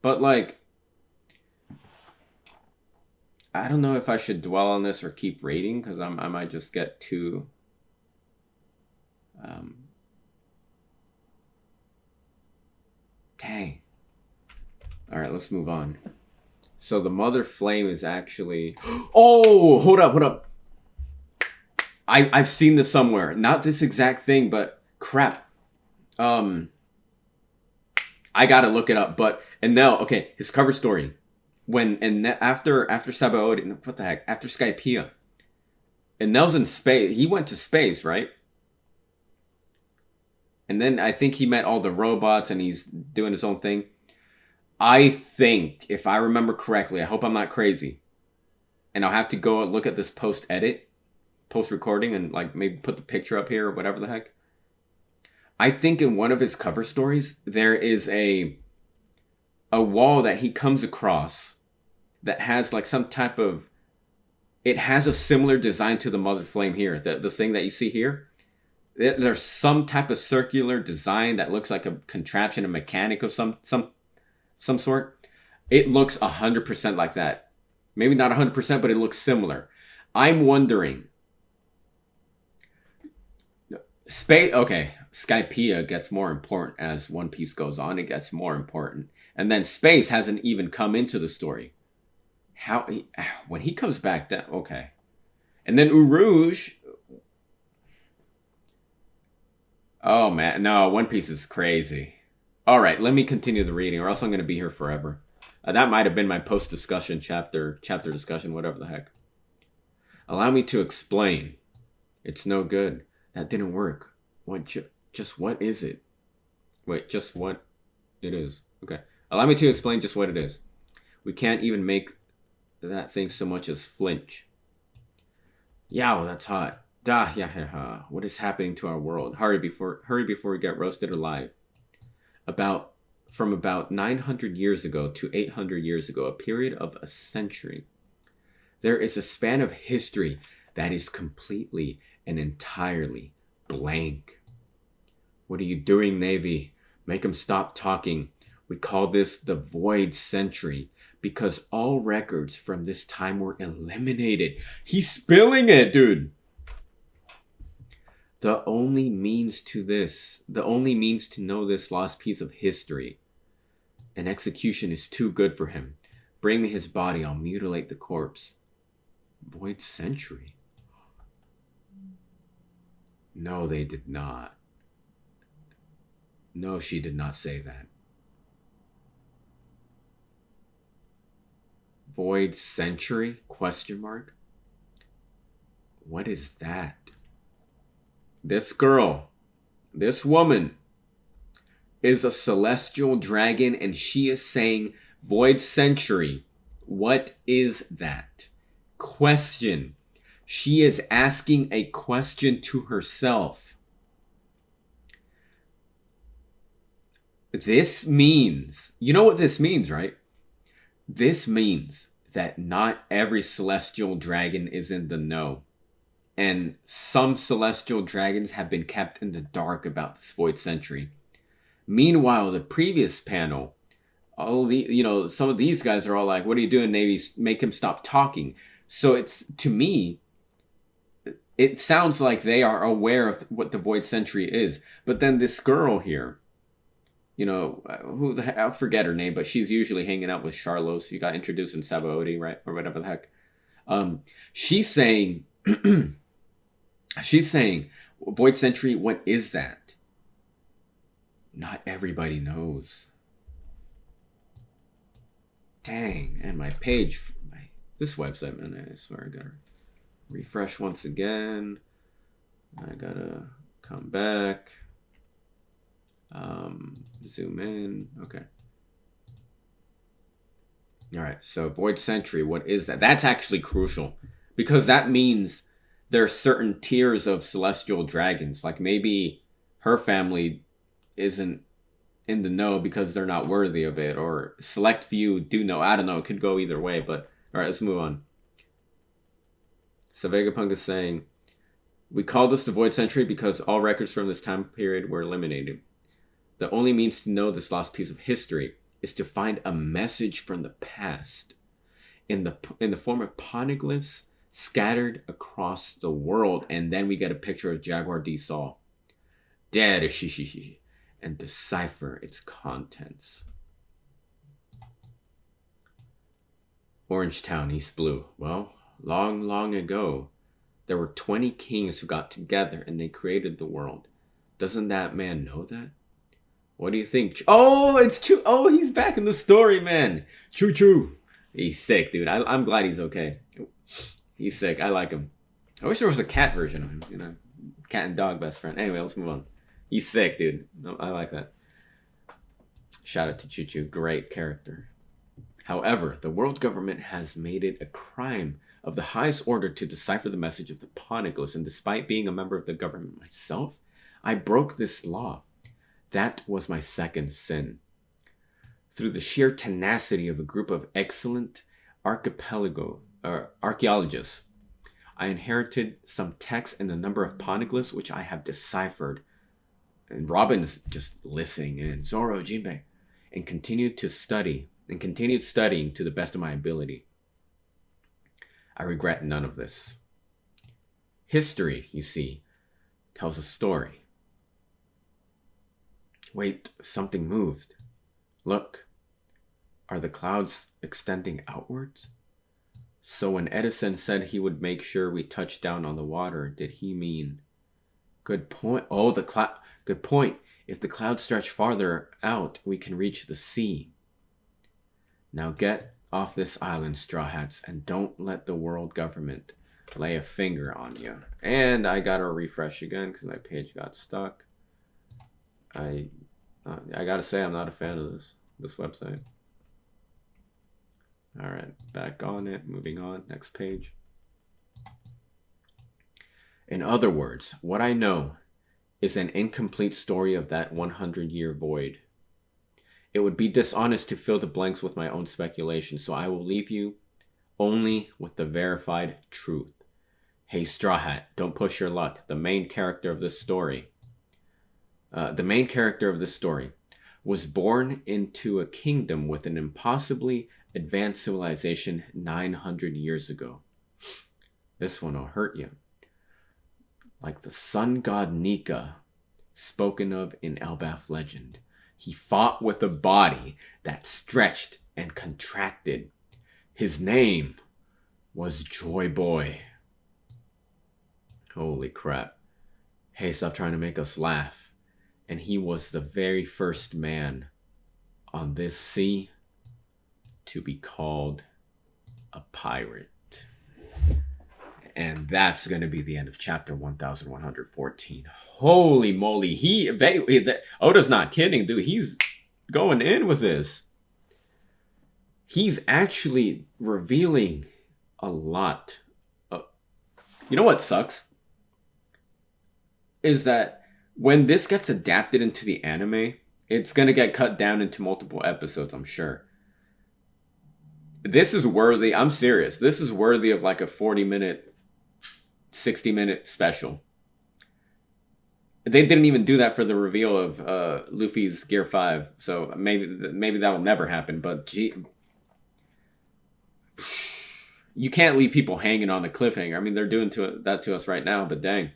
But, like, I don't know if I should dwell on this or keep rating, because I might just get too... Dang. Alright, let's move on. So the mother flame is actually... Oh! Hold up. I've seen this somewhere. Not this exact thing, but crap. I gotta look it up. But Enel, okay, his cover story. After Sabaody, what the heck? After Skypiea. Enel's in space. He went to space, right? And then I think he met all the robots and he's doing his own thing. I think, if I remember correctly, I hope I'm not crazy, and I'll have to go look at this post-recording, and like maybe put the picture up here or whatever the heck. I think in one of his cover stories, there is a wall that he comes across that has like some type of... It has a similar design to the Mother Flame here. The thing that you see here. There's some type of circular design that looks like a contraption, a mechanic of some sort. It looks 100% like that. Maybe not 100%, but it looks similar. I'm wondering... Okay, Skypiea gets more important as One Piece goes on. It gets more important. And then space hasn't even come into the story. When he comes back, that... Okay. And then Urouge... Oh, man. No, One Piece is crazy. All right, let me continue the reading, or else I'm going to be here forever. That might have been my post-discussion chapter discussion, whatever the heck. Allow me to explain. It's no good. That didn't work. Just what is it? Wait, just what it is. Okay. Allow me to explain just what it is. We can't even make that thing so much as flinch. Yow, that's hot. Da. What is happening to our world? Hurry before we get roasted alive. From about 900 years ago to 800 years ago, a period of a century. There is a span of history that is completely and entirely blank. What are you doing, Navy? Make them stop talking. We call this the Void Century because all records from this time were eliminated. He's spilling it, dude. The only means to know this lost piece of history. An execution is too good for him. Bring me his body, I'll mutilate the corpse. Void Century? No, they did not. No, she did not say that. Void Century? Question mark? What is that? This girl, this woman, is a celestial dragon, and she is saying Void Century. What is that? question. She is asking a question to herself. This means, you know what this means, right? This means that not every celestial dragon is in the know. And some celestial dragons have been kept in the dark about this void century. Meanwhile, the previous panel, some of these guys are all like, what are you doing, Navy? Make him stop talking. So it's, to me, it sounds like they are aware of what the void century is. But then this girl here, who the heck, I forget her name, but she's usually hanging out with Charlos. You got introduced in Sabaody, right? Or whatever the heck. She's saying, void century, what is that? Not everybody knows. Dang, and my page, this website, man, I swear I gotta refresh once again. I gotta come back. Zoom in. Okay. All right. So void century, what is that? That's actually crucial because that means there are certain tiers of celestial dragons. Like maybe her family isn't in the know because they're not worthy of it, or select few do know. I don't know. It could go either way, but all right, let's move on. So Vegapunk is saying, we call this the void century because all records from this time period were eliminated. The only means to know this lost piece of history is to find a message from the past in the form of poneglyphs scattered across the world. And then we get a picture of Jaguar D. Saul dead and decipher its contents. Orange Town, East Blue. Well, long, long ago, there were 20 kings who got together and they created the world. Doesn't that man know that? What do you think? Oh, it's true. Oh, he's back in the story, man. Choo choo. He's sick, dude. I'm glad he's okay. He's sick. I like him. I wish there was a cat version of him. Cat and dog best friend. Anyway, let's move on. He's sick, dude. I like that. Shout out to Choo Choo. Great character. However, the world government has made it a crime of the highest order to decipher the message of the poneglyphs. And despite being a member of the government myself, I broke this law. That was my second sin. Through the sheer tenacity of a group of excellent archaeologists, I inherited some texts and a number of poneglyphs which I have deciphered. And Robin's just listening in, Zoro, Jinbei, and continued studying to the best of my ability. I regret none of this. History, you see, tells a story. Wait, something moved. Look, are the clouds extending outwards? So when Edison said he would make sure we touched down on the water, did he mean? Good point. Oh, good point. If the clouds stretch farther out, we can reach the sea. Now get off this island, Straw Hats, and don't let the world government lay a finger on you. And I gotta refresh again because my page got stuck. I gotta say I'm not a fan of this website. All right, back on it. Moving on. Next page. In other words, what I know is an incomplete story of that 100-year void. It would be dishonest to fill the blanks with my own speculation, so I will leave you only with the verified truth. Hey, Straw Hat, don't push your luck. The main character of this story was born into a kingdom with an impossibly advanced civilization 900 years ago. This one will hurt you. Like the sun god Nika, spoken of in Elbaf legend, he fought with a body that stretched and contracted. His name was Joy Boy. Holy crap. Hey, stop trying to make us laugh. And he was the very first man on this sea to be called a pirate. And that's going to be the end of chapter 1114. Holy moly. Oda's not kidding, dude. He's going in with this. He's actually revealing a lot. You know what sucks? Is that when this gets adapted into the anime, it's going to get cut down into multiple episodes, I'm sure. This is worthy. I'm serious. This is worthy of like a 40-minute, 60-minute special. They didn't even do that for the reveal of Luffy's Gear 5. So maybe that will never happen. But gee, you can't leave people hanging on the cliffhanger. I mean, they're doing that to us right now, but dang.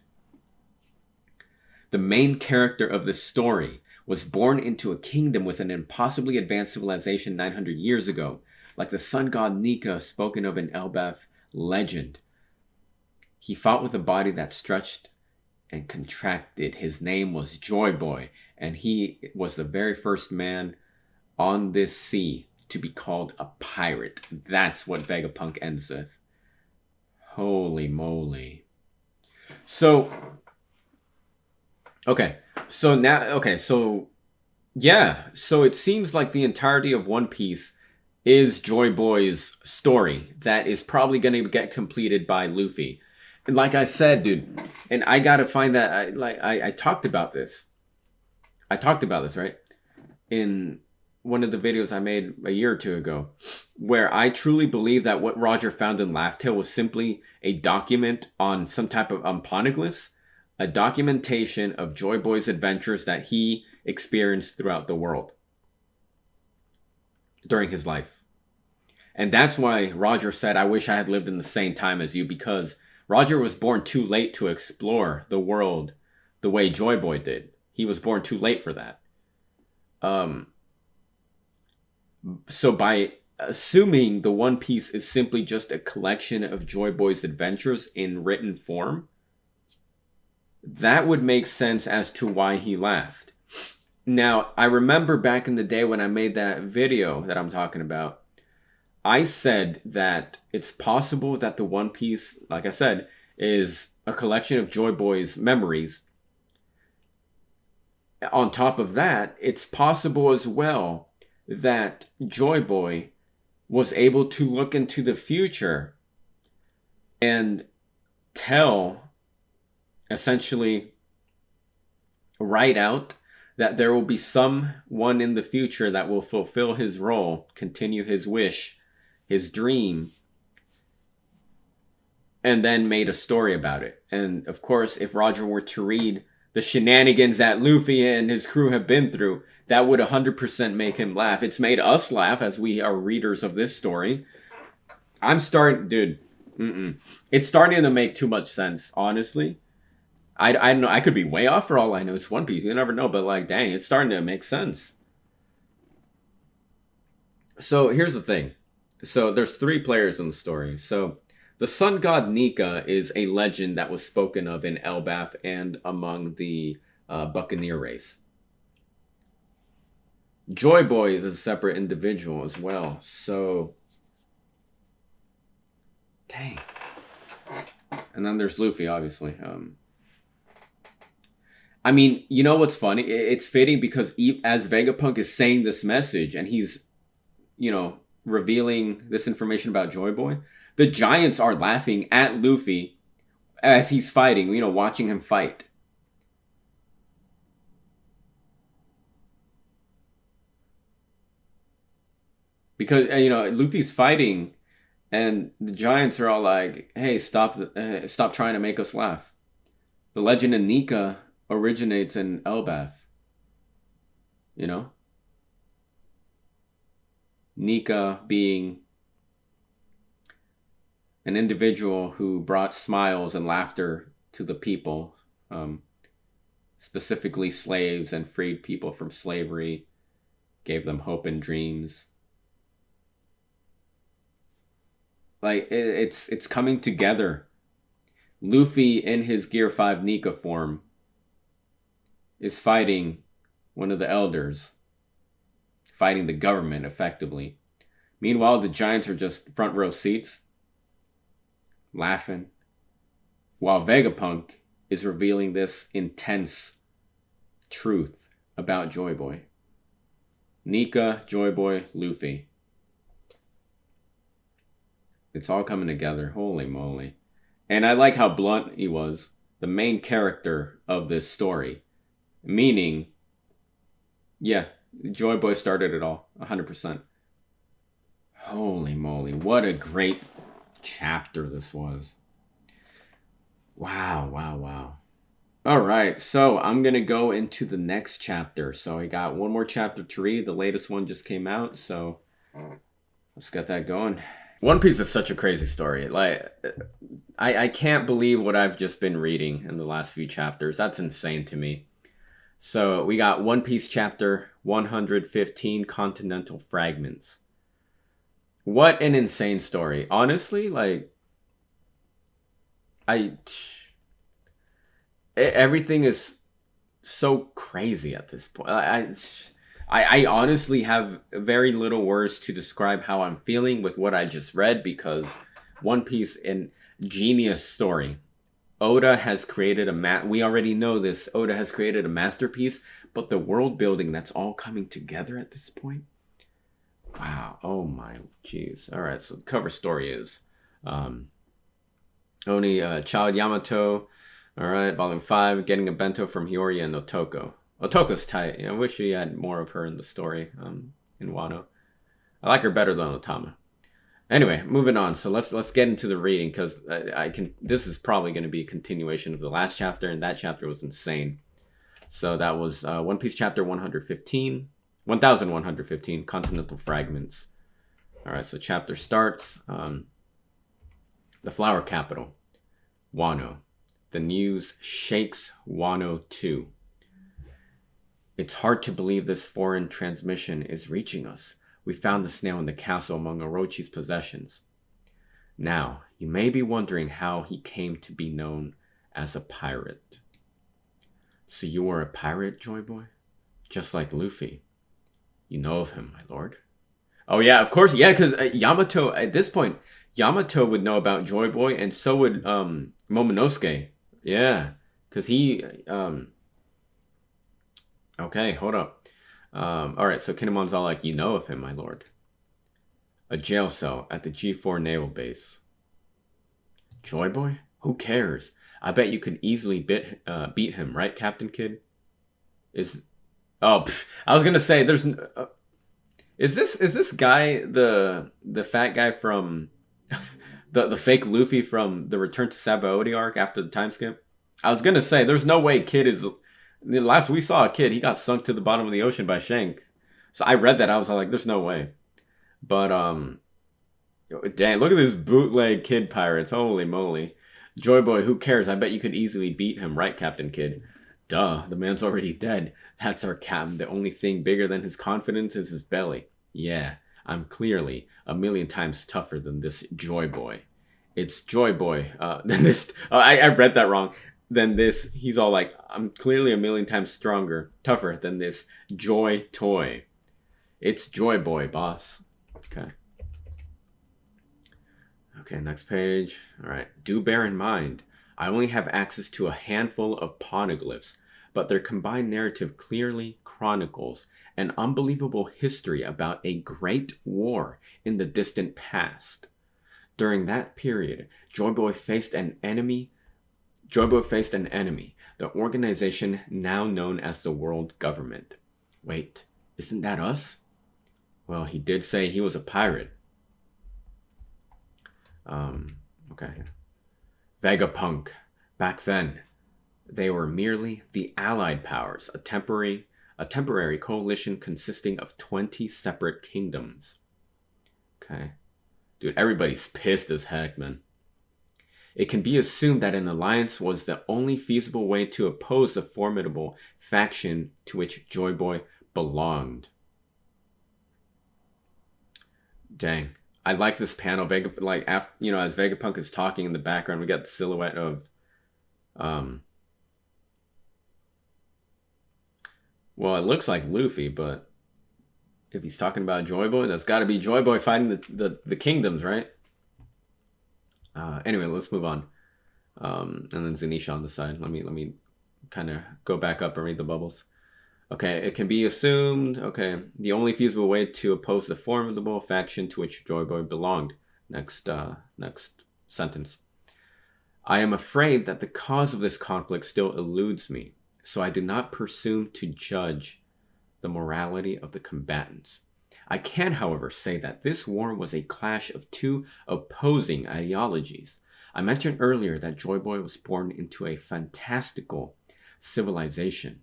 The main character of this story was born into a kingdom with an impossibly advanced civilization 900 years ago, like the sun god Nika spoken of in Elbaf legend. He fought with a body that stretched and contracted. His name was Joy Boy, and he was the very first man on this sea to be called a pirate. That's what Vegapunk ends with. Holy moly. So, so it seems like the entirety of One Piece is Joy Boy's story that is probably going to get completed by Luffy. And like I said, dude, and I got to find that, I talked about this. I talked about this, right? In one of the videos I made a year or two ago, where I truly believe that what Roger found in Laugh Tale was simply a document on some type of poneglyphs, a documentation of Joy Boy's adventures that he experienced throughout the world during his life. And that's why Roger said, I wish I had lived in the same time as you, because Roger was born too late to explore the world the way Joy Boy did. He was born too late for that. So by assuming the One Piece is simply just a collection of Joy Boy's adventures in written form, that would make sense as to why he laughed. Now, I remember back in the day when I made that video that I'm talking about, I said that it's possible that the One Piece, like I said, is a collection of Joy Boy's memories. On top of that, it's possible as well that Joy Boy was able to look into the future and essentially write out that there will be someone in the future that will fulfill his role, continue his wish, his dream, and then made a story about it. And of course, if Roger were to read the shenanigans that Luffy and his crew have been through, that would 100% make him laugh. It's made us laugh as we are readers of this story. It's starting to make too much sense, honestly. I don't know. I could be way off for all I know. It's One Piece. You never know. But like, dang, it's starting to make sense. So here's the thing. So there's 3 players in the story. So the sun god Nika is a legend that was spoken of in Elbaf and among the Buccaneer race. Joy Boy is a separate individual as well. So, dang. And then there's Luffy, obviously. I mean, you know what's funny? It's fitting because as Vegapunk is saying this message and he's, revealing this information about Joy Boy, the giants are laughing at Luffy as he's fighting, watching him fight. Because, Luffy's fighting and the giants are all like, hey, stop trying to make us laugh. The legend of Nika originates in Elbaf. Nika being an individual who brought smiles and laughter to the people, specifically slaves, and freed people from slavery, gave them hope and dreams. Like, it's coming together. Luffy in his Gear 5 Nika form is fighting one of the elders, fighting the government effectively. Meanwhile, the giants are just front row seats, laughing, while Vegapunk is revealing this intense truth about Joy Boy. Nika, Joy Boy, Luffy. It's all coming together. Holy moly. And I like how blunt he was. The main character of this story. Meaning, yeah, Joy Boy started it all. 100%. Holy moly. What a great chapter this was. Wow, wow, wow. All right, so I'm going to go into the next chapter. So I got one more chapter to read. The latest one just came out, so let's get that going. One Piece is such a crazy story. Like, I can't believe what I've just been reading in the last few chapters. That's insane to me. So we got One Piece chapter 115, Continental Fragments. What an insane story. Honestly, like, everything is so crazy at this point. I honestly have very little words to describe how I'm feeling with what I just read, because One Piece, in genius story. Oda has created we already know this. Oda has created a masterpiece, but the world building that's all coming together at this point. Wow. Oh my jeez. All right, so the cover story is Oni Child Yamato. All right, volume 5, getting a bento from Hiyori and Otoko. Otoko's tight. I wish we had more of her in the story in Wano. I like her better than Otama. Anyway, moving on. So let's get into the reading, because this is probably going to be a continuation of the last chapter, and that chapter was insane. So that was One Piece chapter 1115, Continental Fragments. All right, so chapter starts. The Flower Capital, Wano. The news shakes Wano too. It's hard to believe this foreign transmission is reaching us. We found the snail in the castle among Orochi's possessions. Now, you may be wondering how he came to be known as a pirate. So you were a pirate, Joy Boy? Just like Luffy. You know of him, my lord? Oh yeah, of course, yeah, because Yamato, at this point, Yamato would know about Joy Boy, and so would Momonosuke. Yeah, because he... Okay, hold up. Alright, so Kinemon's all like, you know of him, my lord. A jail cell at the G4 naval base. Joy Boy? Who cares? I bet you could easily beat him, right, Captain Kid? I was gonna say, there's... is this guy the fat guy from... the fake Luffy from the Return to Sabaody arc after the time skip? I was gonna say, there's no way Kid is... The last we saw a Kid, he got sunk to the bottom of the ocean by Shanks. So I read that, I was like, there's no way. But, dang, look at this bootleg Kid pirates. Holy moly. Joy Boy, who cares? I bet you could easily beat him, right, Captain Kid? Duh, the man's already dead. That's our captain. The only thing bigger than his confidence is his belly. Yeah, I'm clearly a million times tougher than this Joy Boy. It's Joy Boy. Than this... I read that wrong. Than this, he's all like, I'm clearly a million times tougher than this Joy Toy. It's Joy Boy, boss. Okay. Okay, next page. All right. Do bear in mind, I only have access to a handful of poneglyphs, but their combined narrative clearly chronicles an unbelievable history about a great war in the distant past. During that period, Joy Boy faced an enemy, the organization now known as the World Government. Wait, isn't that us? Well, he did say he was a pirate. Okay. Vegapunk. Back then, they were merely the Allied powers, a temporary coalition consisting of 20 separate kingdoms. Okay. Dude, everybody's pissed as heck, man. It can be assumed that an alliance was the only feasible way to oppose the formidable faction to which Joy Boy belonged. Dang. I like this panel. As Vegapunk is talking in the background, we got the silhouette of well, it looks like Luffy, but if he's talking about Joy Boy, that's got to be Joy Boy fighting the kingdoms, right? Anyway, let's move on. And then Zanisha on the side. Let me kind of go back up and read the bubbles. Okay, it can be assumed, the only feasible way to oppose the formidable faction to which Joy Boy belonged. Next sentence. I am afraid that the cause of this conflict still eludes me, so I do not presume to judge the morality of the combatants. I can, however, say that this war was a clash of two opposing ideologies. I mentioned earlier that Joy Boy was born into a fantastical civilization.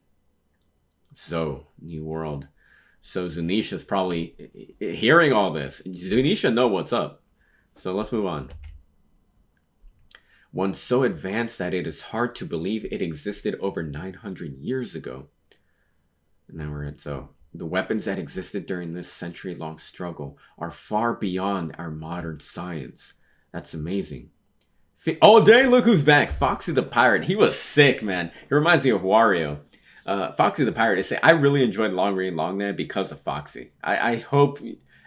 So, New World. So Zunisha's probably hearing all this. Zunisha know what's up. So let's move on. One so advanced that it is hard to believe it existed over 900 years ago. And now we're at so. The weapons that existed during this century-long struggle are far beyond our modern science. That's amazing. Oh, dang, look who's back. Foxy the Pirate. He was sick, man. He reminds me of Wario. Foxy the Pirate is saying, I really enjoyed Long Reign Long Ned because of Foxy. I hope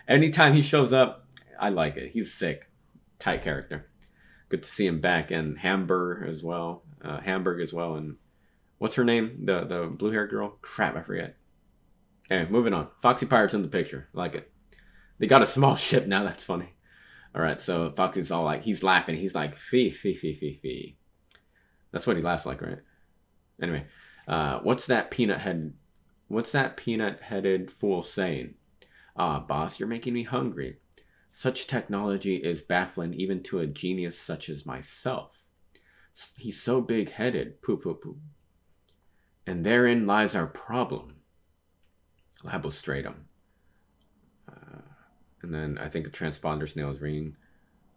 anytime he shows up, I like it. He's sick. Tight character. Good to see him back. And Hamburg as well. And what's her name? The blue-haired girl? Crap, I forget. Anyway, moving on. Foxy Pirate's in the picture. I like it. They got a small ship now. That's funny. All right, so Foxy's all like, he's laughing. He's like, fee, fee, fee, fee, fee. That's what he laughs like, right? Anyway, what's that peanut-headed fool saying? Boss, you're making me hungry. Such technology is baffling even to a genius such as myself. He's so big-headed. Poo, poo, poo. And therein lies our problem. Labostratum. And then I think a transponder snail is ringing.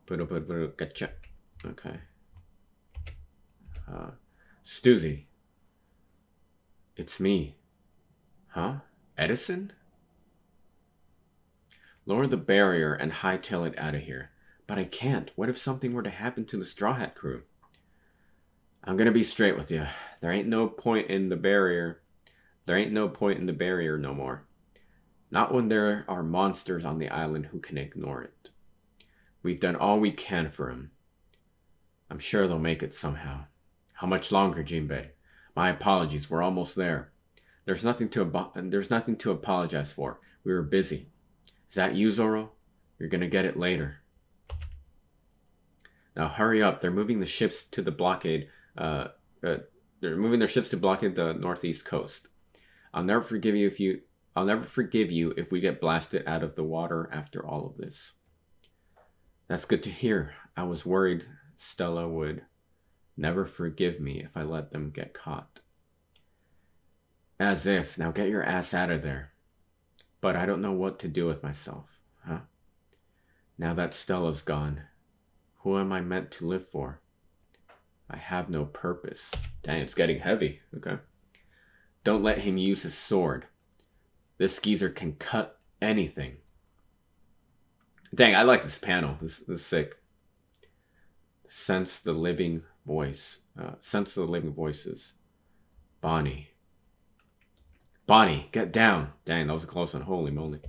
Gotcha. Okay. Stuzy. It's me. Huh? Edison? Lower the barrier and hightail it out of here. But I can't. What if something were to happen to the Straw Hat crew? I'm gonna be straight with you. There ain't no point in the barrier. There ain't no point in the barrier no more. Not when there are monsters on the island who can ignore it. We've done all we can for him. I'm sure they'll make it somehow. How much longer, Jinbei? My apologies, we're almost there. There's nothing to apologize for. We were busy. Is that you, Zoro? You're gonna get it later. Now hurry up. They're moving the ships to the blockade. They're moving their ships to blockade the northeast coast. I'll never forgive you if we get blasted out of the water after all of this. That's good to hear. I was worried Stella would never forgive me if I let them get caught. As if. Now get your ass out of there. But I don't know what to do with myself, huh? Now that Stella's gone, who am I meant to live for? I have no purpose. Dang, it's getting heavy. Okay. Don't let him use his sword. This geezer can cut anything. Dang, I like this panel. This is sick. Sense the living voice. Sense the living voices. Bonnie. Bonnie, get down. Dang, that was a close one. Holy moly.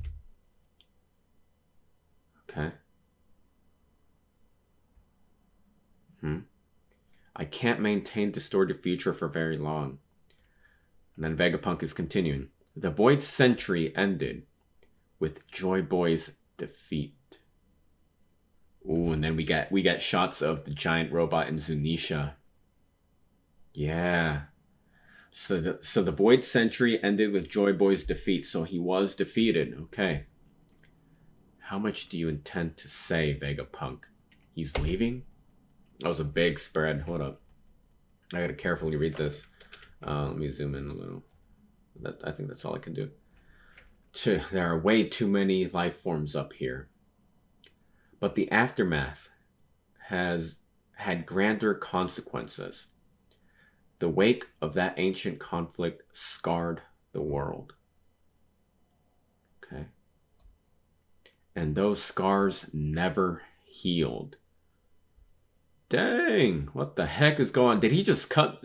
Okay. I can't maintain distorted future for very long. And then Vegapunk is continuing. The Void Century ended with Joy Boy's defeat. Ooh, and then we get shots of the giant robot and Zunisha. Yeah. So the Void Century ended with Joy Boy's defeat, so he was defeated. Okay. How much do you intend to say, Vegapunk? He's leaving? That was a big spread. Hold up. I gotta carefully read this. Let me zoom in a little. I think that's all I can do. There are way too many life forms up here. But the aftermath has had grander consequences. The wake of that ancient conflict scarred the world. Okay. And those scars never healed. Dang, what the heck is going on? Did he just cut?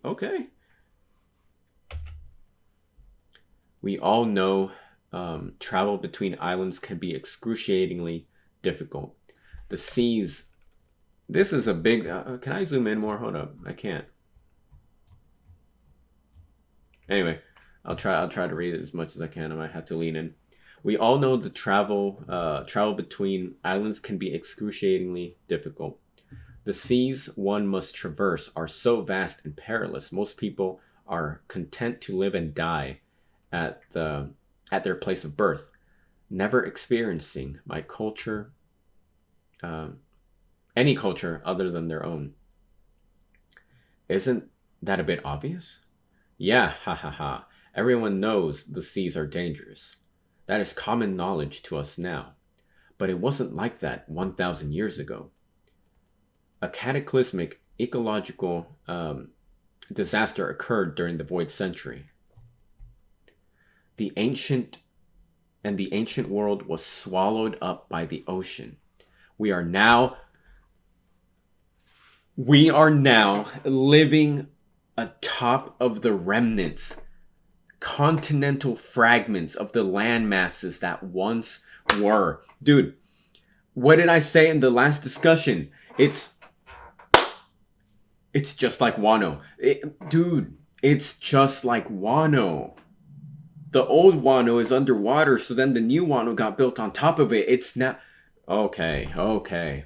Okay. We all know travel between islands can be excruciatingly difficult. The seas. This is a big. Can I zoom in more? Hold up. I can't. Anyway, I'll try to read it as much as I can. I might have to lean in. We all know the travel between islands can be excruciatingly difficult. The seas one must traverse are so vast and perilous. Most people are content to live and die at their place of birth, never experiencing my culture, um, any culture other than their own. Isn't that a bit obvious? Yeah, ha ha ha. Everyone knows the seas are dangerous. That is common knowledge to us now. But it wasn't like that 1,000 years ago. A cataclysmic ecological disaster occurred during the Void Century. The ancient world was swallowed up by the ocean. We are now living atop of the remnants, continental fragments of the land masses that once were. Dude, what did I say in the last discussion? It's just like Wano. Dude, it's just like Wano. The old Wano is underwater, so then the new Wano got built on top of it. It's now... Okay.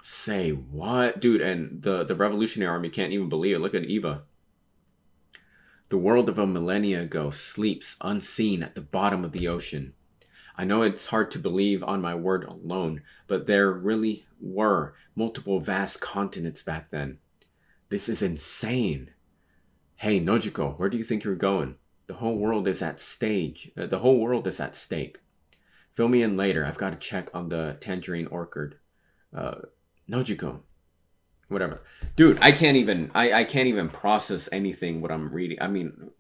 Say what? Dude, and the Revolutionary Army can't even believe it. Look at Eva. The world of a millennia ago sleeps unseen at the bottom of the ocean. I know it's hard to believe on my word alone, but there really were multiple vast continents back then. This is insane. Hey, Nojiko, where do you think you're going? The whole world is at stake. Fill me in later. I've got to check on the tangerine orchard. Nojiko. Whatever. Dude, I can't even process anything what I'm reading. I mean,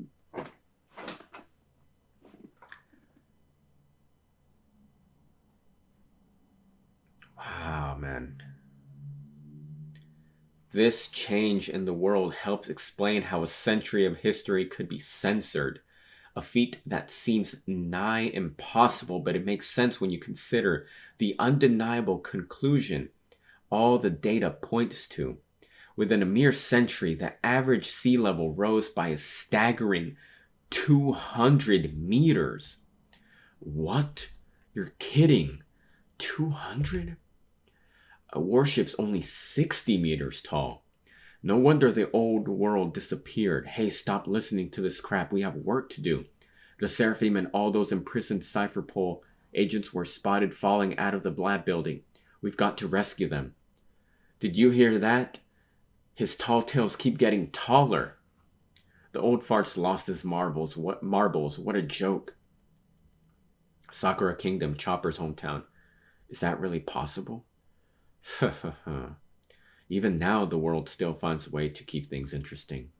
wow, man. This change in the world helps explain how a century of history could be censored. A feat that seems nigh impossible, but it makes sense when you consider the undeniable conclusion all the data points to. Within a mere century, the average sea level rose by a staggering 200 meters. What? You're kidding. 200? A warship's only 60 meters tall. No wonder the old world disappeared. Hey, stop listening to this crap. We have work to do. The Seraphim and all those imprisoned Cypherpole agents were spotted falling out of the lab building. We've got to rescue them. Did you hear that? His tall tales keep getting taller. The old fart's lost his marbles. What marbles? What a joke. Sakura Kingdom, Chopper's hometown. Is that really possible? Even now, the world still finds a way to keep things interesting.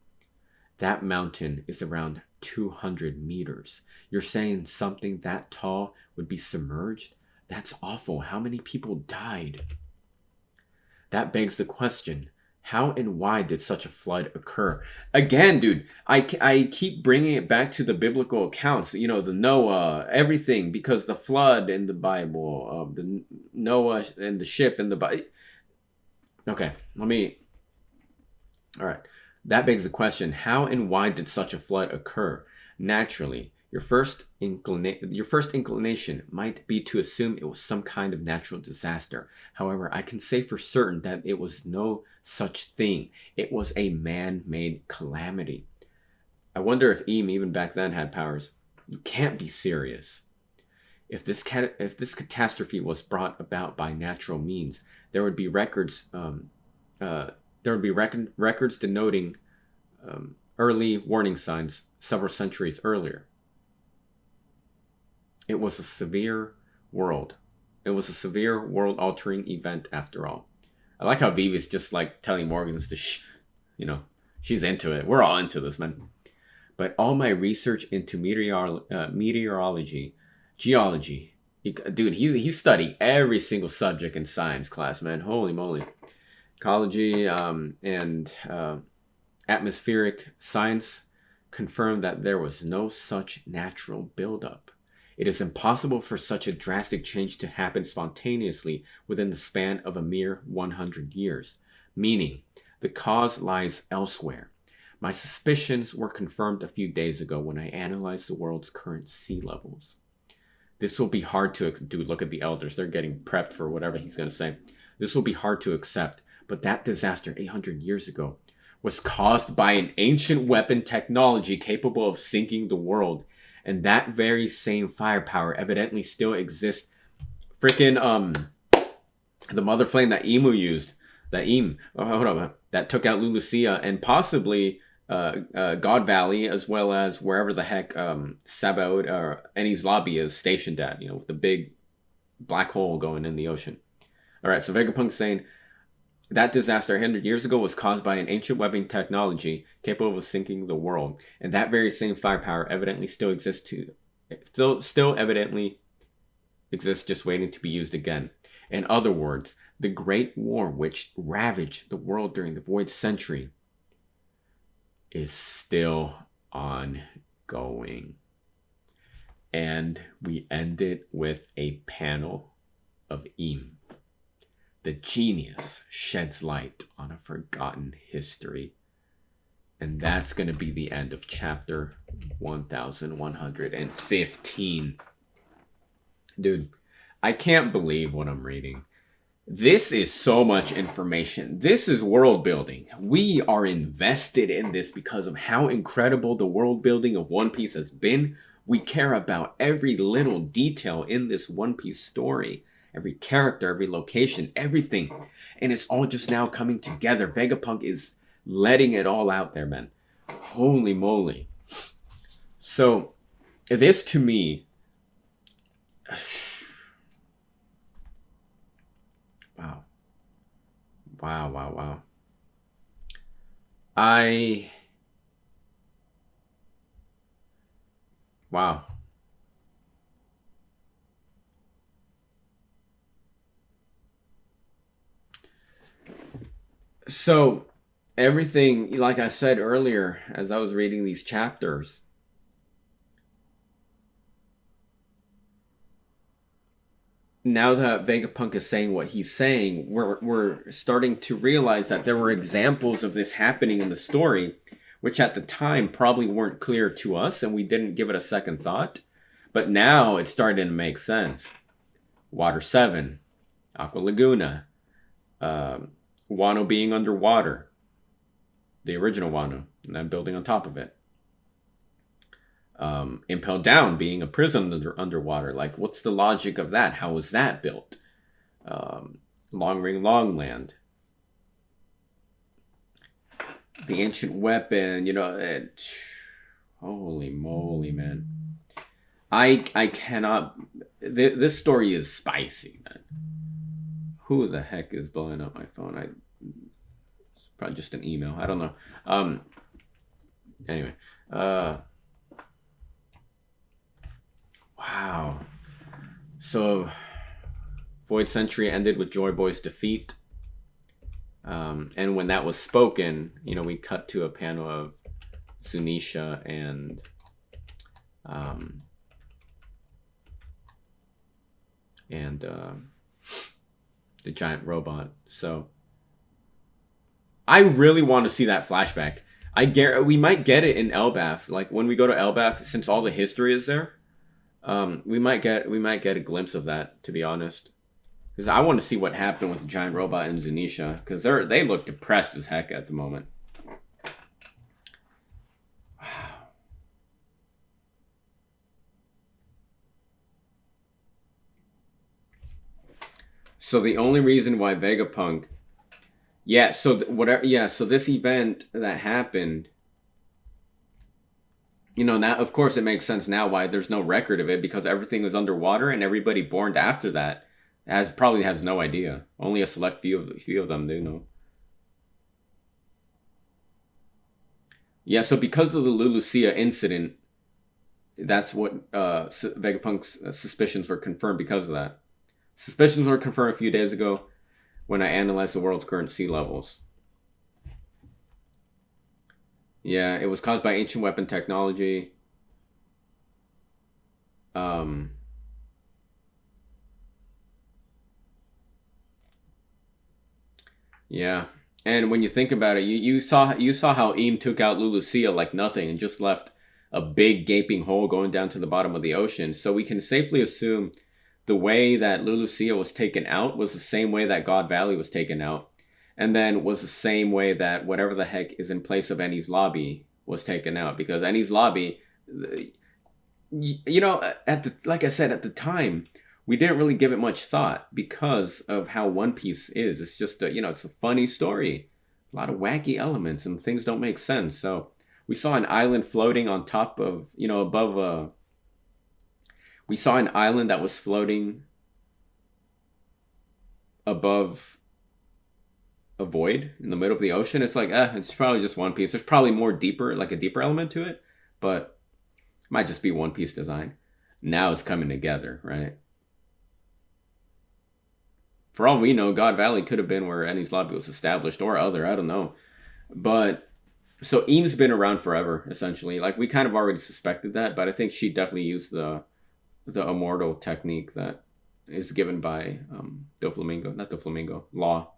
That mountain is around 200 meters. You're saying something that tall would be submerged? That's awful. How many people died? That begs the question, how and why did such a flood occur? Again, dude, I keep bringing it back to the biblical accounts, you know, the Noah, everything, because the flood in the Bible, the Noah and the ship in the Bible. Okay, all right. That begs the question, how and why did such a flood occur? Naturally, your first inclination might be to assume it was some kind of natural disaster. However, I can say for certain that it was no such thing. It was a man-made calamity. I wonder if Eam even back then had powers. You can't be serious. If this catastrophe was brought about by natural means, there would be records denoting early warning signs several centuries earlier. It was a severe world-altering event after all. I like how Vivi's just like telling Morgans to she's into it. We're all into this, man. But all my research into meteorology, geology, dude, he studied every single subject in science class, man. Holy moly. Ecology and atmospheric science confirmed that there was no such natural buildup. It is impossible for such a drastic change to happen spontaneously within the span of a mere 100 years, meaning the cause lies elsewhere. My suspicions were confirmed a few days ago when I analyzed the world's current sea levels. This will be hard to do. Look at the elders. They're getting prepped for whatever he's going to say. This will be hard to accept, but that disaster 800 years ago was caused by an ancient weapon technology capable of sinking the world. And that very same firepower evidently still exists. Freaking, the mother flame that Emu used, that took out Lulusia and possibly God Valley, as well as wherever the heck Sabaud or Eni's lobby is stationed at, with the big black hole going in the ocean. All right, so Vegapunk's saying that disaster 100 years ago was caused by an ancient weapon technology capable of sinking the world, and that very same firepower evidently still exists still evidently exists, just waiting to be used again. In other words, the Great War, which ravaged the world during the Void Century, is still ongoing. And we end it with a panel of Im. The genius sheds light on a forgotten history. And that's going to be the end of chapter 1115. Dude, I can't believe what I'm reading. This is so much information. This is world building. We are invested in this because of how incredible the world building of One Piece has been. We care about every little detail in this One Piece story. Every character, every location, everything. And it's all just now coming together. Vegapunk is letting it all out there, man. Holy moly. So, this to me... Wow. Wow. Wow. So, everything, like I said earlier, as I was reading these chapters, now that Vegapunk is saying what he's saying, we're starting to realize that there were examples of this happening in the story, which at the time probably weren't clear to us, and we didn't give it a second thought. But now it's starting to make sense. Water 7, Aqua Laguna, Wano being underwater, the original Wano, and then building on top of it. Impel Down being a prison underwater. Like, what's the logic of that? How was that built? Long Ring Longland. The ancient weapon, holy moly, man. I cannot... This story is spicy, man. Who the heck is blowing up my phone? It's probably just an email. I don't know. Anyway. Wow. So, Void Century ended with Joy Boy's defeat. And when that was spoken, we cut to a panel of Zunisha and the giant robot. So, I really want to see that flashback. We might get it in Elbaf. Like, when we go to Elbaf, since all the history is there, we might get a glimpse of that, to be honest. Because I want to see what happened with the giant robot and Zunisha. Because they look depressed as heck at the moment. Wow. So the only reason why Vegapunk... Yeah, so so this event that happened... now, of course, it makes sense now why there's no record of it, because everything was underwater, and everybody born after that probably has no idea. Only a select few of them do know. Yeah, so because of the Lulusia incident, that's what Vegapunk's suspicions were confirmed because of that. Suspicions were confirmed a few days ago when I analyzed the world's current sea levels. Yeah, it was caused by ancient weapon technology. Yeah. And when you think about it, you saw how Eam took out Lulusia like nothing and just left a big gaping hole going down to the bottom of the ocean. So we can safely assume the way that Lulusia was taken out was the same way that God Valley was taken out, and then was the same way that whatever the heck is in place of Enies Lobby was taken out. Because Enies Lobby, like I said, at the time, we didn't really give it much thought because of how One Piece is. It's just it's a funny story, a lot of wacky elements, and things don't make sense. So we saw an island floating on top of, above a. We saw an island that was floating above a void in the middle of the ocean. It's like, it's probably just One Piece. There's probably more deeper, like a deeper element to it, but it might just be One Piece design. Now it's coming together, right? For all we know, God Valley could have been where Enies Lobby was established, or other, I don't know. But so Eames been around forever, essentially. Like, we kind of already suspected that, but I think she definitely used the immortal technique that is given by Law.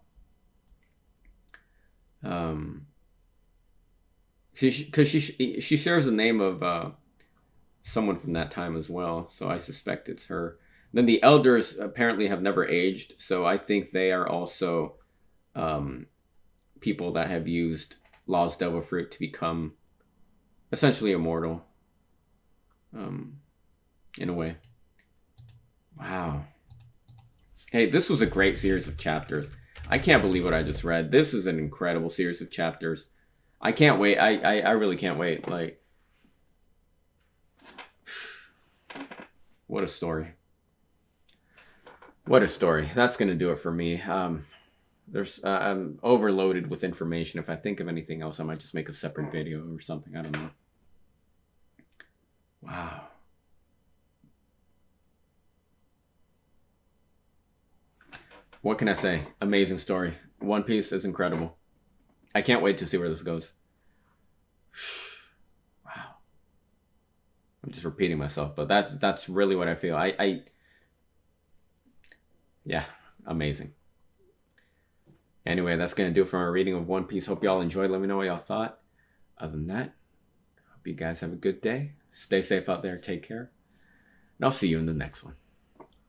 Because she shares the name of someone from that time as well, so I suspect it's her. Then the elders apparently have never aged, so I think they are also people that have used Law's Devil Fruit to become essentially immortal. In a way. Wow. Hey, this was a great series of chapters. I can't believe what I just read. This is an incredible series of chapters. I can't wait. I really can't wait. Like, what a story. What a story. That's going to do it for me. I'm overloaded with information. If I think of anything else, I might just make a separate video or something. I don't know. Wow. What can I say? Amazing story. One Piece is incredible. I can't wait to see where this goes. Wow. I'm just repeating myself, but that's really what I feel. Yeah, amazing. Anyway, that's going to do it for my reading of One Piece. Hope y'all enjoyed. Let me know what y'all thought. Other than that, hope you guys have a good day. Stay safe out there. Take care. And I'll see you in the next one.